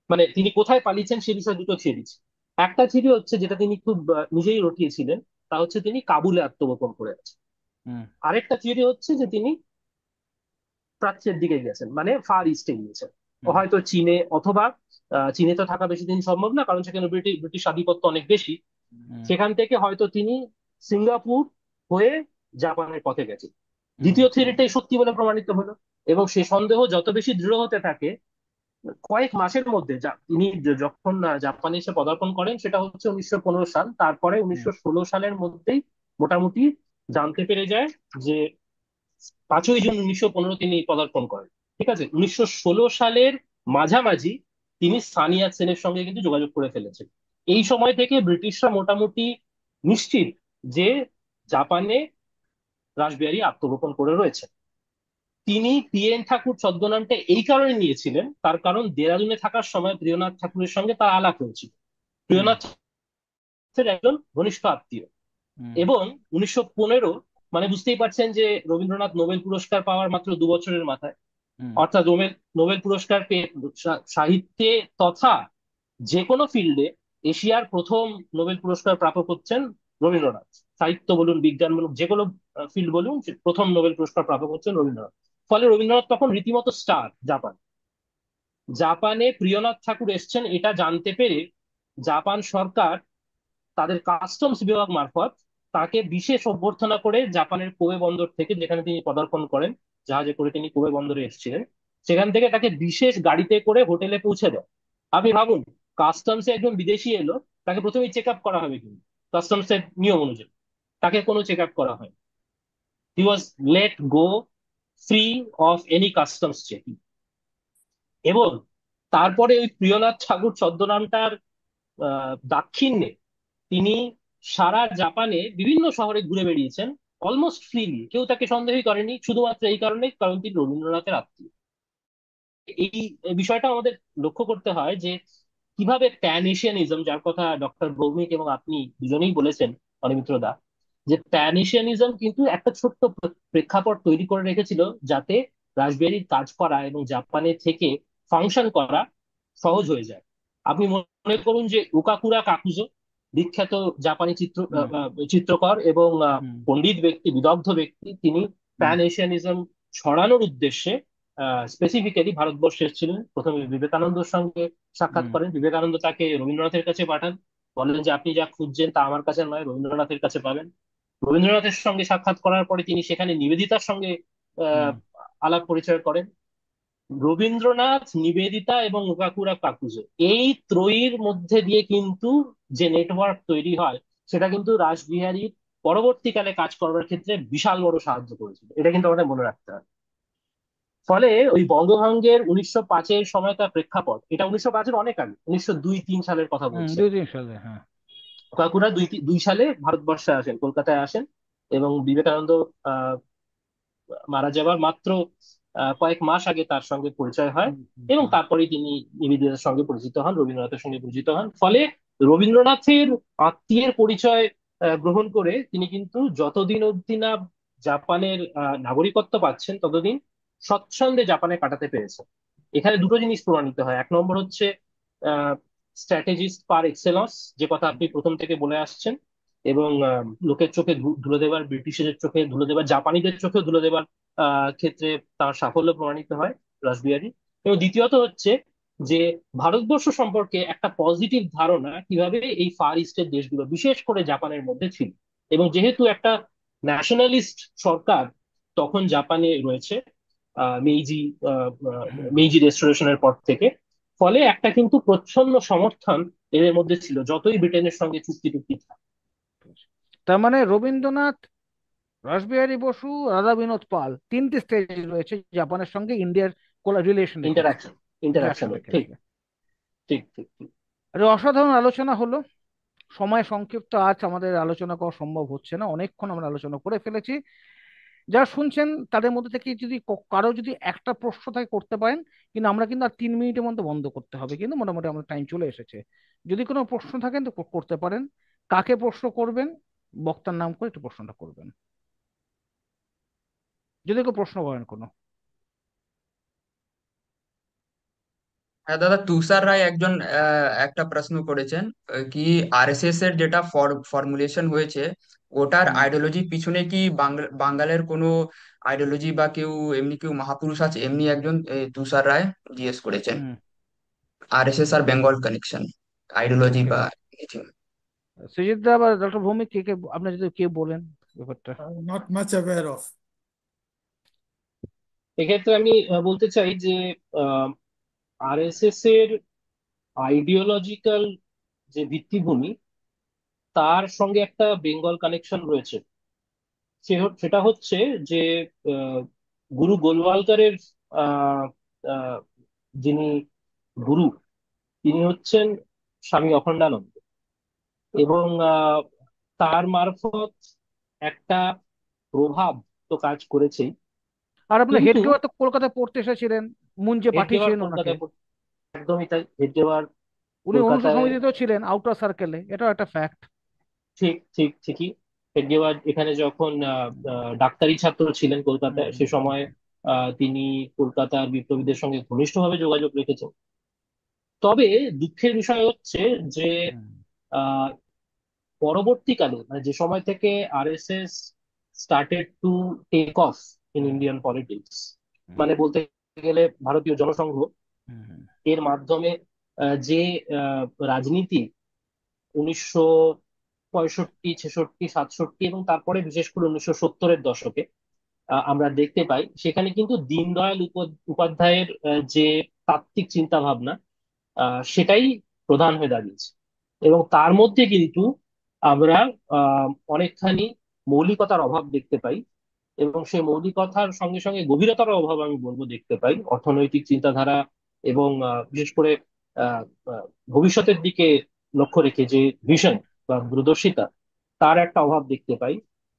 মানে তিনি কোথায় পালিয়েছেন সে বিষয়ে দুটো থিওরি ছিল। একটা থিওরি হচ্ছে, যেটা তিনি খুব নিজেই রটিয়েছিলেন, তা হচ্ছে তিনি কাবুলে আত্মগোপন করে আছেন। হুম। আরেকটা থিওরি হচ্ছে যে তিনি প্রাচ্যের দিকে গেছেন, মানে ফার ইস্টে গিয়েছেন, হুম। হয়তো চীনে, অথবা চীনে তো থাকা বেশি দিন সম্ভব না, কারণ সেখানে ব্রিটিশ ব্রিটিশ আধিপত্য অনেক বেশি। হুম। সেখান থেকে হয়তো তিনি সিঙ্গাপুর হয়ে জাপানের পথে গেছেন। হুম। দ্বিতীয় থিওরিটাই সত্যি বলে প্রমাণিত হলো, এবং সে সন্দেহ যত বেশি দৃঢ় হতে থাকে, কয়েক মাসের মধ্যে তিনি যখন জাপানে এসে পদার্পণ করেন, সেটা হচ্ছে 1915 সাল, তারপরে হুম। 1916 সালের মধ্যেই মোটামুটি জানতে পেরে যায় যে 5ই জুন 1915 তিনি পদার্পণ করেন। ঠিক আছে, 1916 সালের মাঝামাঝি তিনি সানিয়া সেনের সঙ্গে কিন্তু যোগাযোগ করে ফেলেছেন। এই সময় থেকে ব্রিটিশরা মোটামুটি নিশ্চিত যে জাপানে রাসবিহারী আত্মগোপন করে রয়েছে। তিনি পিএন ঠাকুর ছদ্মনামটা এই কারণে নিয়েছিলেন, তার কারণ দেরাদুনে থাকার সময় প্রিয়নাথ ঠাকুরের সঙ্গে তার আলাপ হয়েছিল। হুম। প্রিয়নাথ একজন ঘনিষ্ঠ আত্মীয়। হুম। এবং 1915, মানে বুঝতেই পারছেন যে রবীন্দ্রনাথ নোবেল পুরস্কার পাওয়ার মাত্র 2 বছরের মাথায়, হুম। অর্থাৎ নোবেল নোবেল পুরস্কার পেয়ে সাহিত্যে তথা যে কোনো ফিল্ডে এশিয়ার প্রথম নোবেল পুরস্কার প্রাপক হচ্ছেন রবীন্দ্রনাথ। সাহিত্য বলুন, বিজ্ঞান বলুন, যে কোনো ফিল্ড বলুন, প্রথম নোবেল পুরস্কার প্রাপক হচ্ছেন রবীন্দ্রনাথ। ফলে রবীন্দ্রনাথ তখন রীতিমতো স্টার জাপান। জাপানে প্রিয়নাথ ঠাকুর এসছেন এটা জানতে পেরে জাপান সরকার তাদের কাস্টমস বিভাগ মারফত তাকে বিশেষ অভ্যর্থনা করে জাপানের কোবে বন্দর থেকে, যেখানে তিনি পদার্পণ করেন, জাহাজে করে তিনি কোবে বন্দরে এসেছিলেন, সেখান থেকে তাকে বিশেষ গাড়িতে করে হোটেলে পৌঁছে দেয়। আপনি ভাবুন, কাস্টমসে একজন বিদেশি এলো, তাকে প্রথমেই চেক আপ করা হবে, কিন্তু কাস্টমসের নিয়ম অনুযায়ী তাকে কোনো চেক আপ করা হয়, he was let go free of any customs check. এবং তারপরে ওই প্রিয়নাথ ঠাকুর ছদ্মনামটার দাক্ষিণ্যে তিনি সারা জাপানে বিভিন্ন শহরে ঘুরে বেড়িয়েছেন অলমোস্ট ফ্রিলি, কেউ তাকে সন্দেহই করেনি, শুধুমাত্র এই কারণে, কারণ তিনি রবীন্দ্রনাথের আত্মীয়। এই বিষয়টা আমাদের লক্ষ্য করতে হয় যে কিভাবে প্যান এশিয়ানিজম, যার কথা ডক্টর ভৌমিক এবং আপনি দুজনেই বলেছেন, অনিমিত্র দা, যে প্যান এশিয়ানিজম কিন্তু একটা ছোট্ট প্রেক্ষাপট তৈরি করে রেখেছিল, যাতে রাসবিহারীর কাজ করা এবং জাপানে থেকে ফাংশন করা সহজ হয়ে যায়। আপনি মনে করুন যে উকাকুরা কাকুজো, বিখ্যাত জাপানি হুম। চিত্রকর এবং হুম। পণ্ডিত ব্যক্তি, বিদগ্ধ ব্যক্তি, তিনি হুম। প্যান এশিয়ানিজম ছড়ানোর উদ্দেশ্যে স্পেসিফিক্যালি ভারতবর্ষে এসেছিলেন। প্রথমে বিবেকানন্দের সঙ্গে সাক্ষাৎ হুম। করেন, বিবেকানন্দ তাকে রবীন্দ্রনাথের কাছে পাঠান, বলেন যে আপনি যা খুঁজছেন তা আমার কাছে নয়, রবীন্দ্রনাথের কাছে পাবেন। রবীন্দ্রনাথের সঙ্গে সাক্ষাৎ করার পরে তিনি সেখানে নিবেদিতার সঙ্গে আহ, হুম। আলাপ পরিচয় করেন। রবীন্দ্রনাথ, নিবেদিতা এবং ওকাকুরা কাকুজো, এই ত্রয়ীর মধ্যে দিয়ে কিন্তু যে নেটওয়ার্ক তৈরি হয়, সেটা কিন্তু রাসবিহারীর পরবর্তীকালে কাজ করার ক্ষেত্রে বিশাল বড় সাহায্য করেছিল, এটা কিন্তু আমাদের মনে রাখতে হবে। ফলে ওই বঙ্গভঙ্গের 1905-এর সময়কার প্রেক্ষাপট, এটা 1905-এর অনেক আগে, 1902-3 সালের কথা বলছে। 2-3 সালে, হ্যাঁ। কাকুরা দুই সালে ভারতবর্ষে আসেন, কলকাতায় আসেন, এবং বিবেকানন্দ আহ মারা যাবার মাত্র কয়েক মাস আগে তার সঙ্গে পরিচয় হয়, এবং তারপরেই তিনি নিবেদিতার সঙ্গে পরিচিত হন, রবীন্দ্রনাথের সঙ্গে পরিচিত হন। ফলে রবীন্দ্রনাথের আত্মীয়ের পরিচয় গ্রহণ করে তিনি কিন্তু যতদিন অবধি না জাপানের নাগরিকত্ব পাচ্ছেন ততদিন স্বচ্ছন্দে জাপানে কাটাতে পেরেছেন। এখানে দুটো জিনিস প্রমাণিত হয়। এক নম্বর হচ্ছে স্ট্র্যাটেজিস্ট পার এক্সেলন্স, যে কথা আপনি প্রথম থেকে বলে আসছেন, এবং লোকের চোখে ধুলো দেবার, ব্রিটিশের চোখে ধুলো দেবার, জাপানিদের চোখে ধুলো দেবার ক্ষেত্রে তার সাফল্য প্রমাণিত হয় রাসবিহারী। এবং দ্বিতীয়ত হচ্ছে যে ভারতবর্ষ সম্পর্কে একটা পজিটিভ ধারণা কিভাবে এই ফার ইস্টের দেশগুলো, বিশেষ করে জাপানের মধ্যে ছিল। এবং যেহেতু একটা ন্যাশনালিস্ট সরকার তখন জাপানে রয়েছে, মেইজি মেইজি রেস্টোরেশনের পর থেকে, ফলে একটা কিন্তু প্রচ্ছন্ন সমর্থন এদের মধ্যে ছিল, যতই ব্রিটেনের সঙ্গে চুক্তি টুক্তি থাক। তার মানে রবীন্দ্রনাথ, রাসবিহারী বসু, রাধা বিনোদ পাল, তিনটি স্টেজ রয়েছে জাপানের সঙ্গে ইন্ডিয়ার রিলেশনের ক্ষেত্রে, ইন্টারাকশন, ইন্টারাকশনের, ইন্টারাকশনের ঠিক, ক্ষেত্রে। ঠিক, ঠিক, ঠিক। আরে অসাধারণ আলোচনা হলো। সময় সংক্ষিপ্ত, আজ আমাদের আলোচনা করা সম্ভব হচ্ছে না, অনেকক্ষণ আমরা আলোচনা করে ফেলেছি। যারা শুনছেন তাদের মধ্যে থেকে যদি কারো যদি একটা প্রশ্ন থাকে করতে পারেন, কিন্তু আমরা কিন্তু আর 3 মিনিটের মধ্যে বন্ধ করতে হবে, কিন্তু মোটামুটি আমাদের টাইম চলে এসেছে। যদি কোনো প্রশ্ন থাকেন তো করতে পারেন। কাকে প্রশ্ন করবেন, বক্তার নাম করে একটু প্রশ্নটা করবেন, যদি কেউ প্রশ্ন করেন কোনো। হ্যাঁ দাদা, তুষার রায় একজন একটা প্রশ্ন করেছেন কি আরএসএস এর যেটা ফর্মুলেশন হয়েছে, ওটার হুম। আইডিওলজির পিছনে কি বাঙালের কোনো আইডিওলজি বা কেউ এমনি কেউ মহাপুরুষ আছে? এমনি একজন তুষার রায় জিজ্ঞেস করেছেন হুম। আরএসএস আর বেঙ্গল কানেকশন, আইডিওলজি ওকে। বা কিছু। সৃজিত দা বা ডক্টর ভৌমিক, কে কে আপনার যদি কে বলেন ব্যাপারটা। Not much aware of. এক্ষেত্রে আমি বলতে চাই যে আরএসএস এর আইডিওলজিক্যাল যে ভিত্তিভূমি, তার সঙ্গে একটা বেঙ্গল কানেকশন রয়েছে। সেটা হচ্ছে যে আহ, গুরু গোলওয়ালকারের আহ, আহ, যিনি গুরু, তিনি হচ্ছেন স্বামী অখণ্ডানন্দ, এবং তার মারফত একটা প্রভাব তো কাজ করেছেই, আর আপনার কিন্তু হেডগেওয়ার তো কলকাতায় পড়তে এসেছিলেন, মুঞ্জে হেডগেওয়ার পাঠিয়েছিলেন ওনাকে। কলকাতায় একদমই তাই, হেডগেওয়ার উনি অনুষদ কলকাতায়, সমিতিতেও ছিলেন, আউটার সার্কেলে, এটাও একটা ফ্যাক্ট। ঠিক, ঠিক, ঠিকই। হেডগেওয়ার এখানে যখন ডাক্তারি ছাত্র ছিলেন হুম, কলকাতায়, সে হুম, সময় তিনি কলকাতার বিপ্লবীদের সঙ্গে ঘনিষ্ঠভাবে যোগাযোগ রেখেছেন। তবে দুঃখের বিষয় হচ্ছে যে হুম, আহ, পরবর্তীকালে, মানে যে সময় থেকে RSS started to take off in hmm, Indian politics, hmm, মানে বলতে গেলে ভারতীয় জনসংঘ, হুম, হুম, এর মাধ্যমে যে রাজনীতি 1965, 66, 67 এবং তারপরে বিশেষ করে 1970-এর দশকে আমরা দেখতে পাই, সেখানে কিন্তু দীনদয়াল উপাধ্যায়ের যে তাত্ত্বিক চিন্তা ভাবনা, সেটাই প্রধান হয়ে দাঁড়িয়েছে। এবং তার মধ্যে কিন্তু আমরা অনেকখানি মৌলিকতার অভাব দেখতে পাই, এবং সেই মৌলিকতার সঙ্গে সঙ্গে গভীরতার অভাব আমি বলবো দেখতে পাই, অর্থনৈতিক চিন্তাধারা এবং বিশেষ করে আহ, আহ, ভবিষ্যতের দিকে লক্ষ্য রেখে যে ভিশন বা দূরদর্শিতা, তার একটা অভাব দেখতে পাই।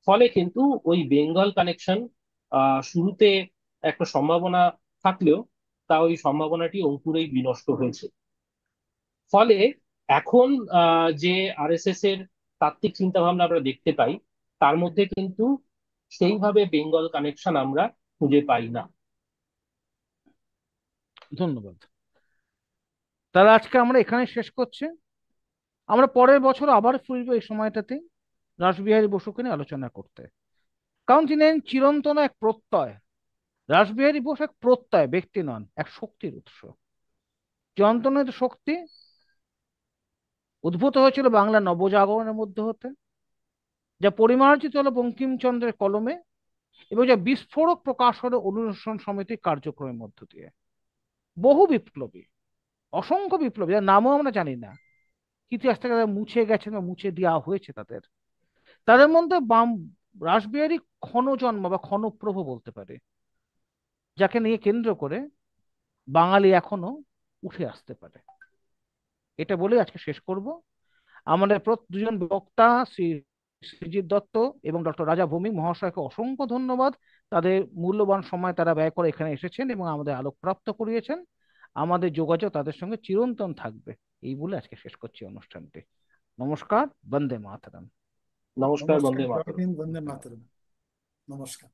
ফলে কিন্তু ওই বেঙ্গল কানেকশন শুরুতে একটা সম্ভাবনা থাকলেও তা ওই সম্ভাবনাটি অঙ্কুরেই বিনষ্ট হয়েছে। ফলে এখন যে আরএসএস এর তাত্ত্বিক চিন্তা ভাবনা আমরা দেখতে পাই, তার মধ্যে কিন্তু সেইভাবে বেঙ্গল কানেকশন আমরা খুঁজে পাই না। ধন্যবাদ। তাহলে আজকে আমরা এখানে শেষ করছি। আমরা পরের বছর আবার ফিরবো এই সময়টাতে রাসবিহারী বসুকে নিয়ে আলোচনা করতে, কারণ তিনি চিরন্তন এক প্রত্যয়। রাসবিহারী বসু এক প্রত্যয়, ব্যক্তি নন, এক শক্তির উৎস। চিরন্তনের শক্তি উদ্ভূত হয়েছিল বাংলা নবজাগরণের মধ্যে হতে, যা পরিমার্জিত হলো বঙ্কিমচন্দ্রের কলমে, এবং যা বিস্ফোরক প্রকাশ হলো অনুশীলন সমিতির কার্যক্রমের মধ্য দিয়ে। বহু বিপ্লবী, অসংখ্য বিপ্লবী যার নামও আমরা জানি না, ইতিহাস থেকে তারা মুছে গেছেন বা মুছে দেওয়া হয়েছে তাদের, তাদের মধ্যে রাসবিহারী ক্ষণজন্ম বা ক্ষণপ্রভ বলতে পারে, যাকে নিয়ে কেন্দ্র করে বাঙালি এখনো উঠে আসতে পারে। এটা বলে আজকে শেষ করব। আমাদের দুজন বক্তা, শ্রী সৃজিত দত্ত এবং ডক্টর রাজা ভৌমিক মহাশয়কে অসংখ্য ধন্যবাদ। তাদের মূল্যবান সময় তারা ব্যয় করে এখানে এসেছেন এবং আমাদের আলোকপ্রাপ্ত করিয়েছেন। আমাদের যোগাযোগ তাদের সঙ্গে চিরন্তন থাকবে। এই বলে আজকে শেষ করছি অনুষ্ঠানটি। নমস্কার। বন্দে মাতরম। নমস্কার, নমস্কার, বন্দে জয় মাতরম। হিন্দ, বন্দে মাতরম। নমস্কার।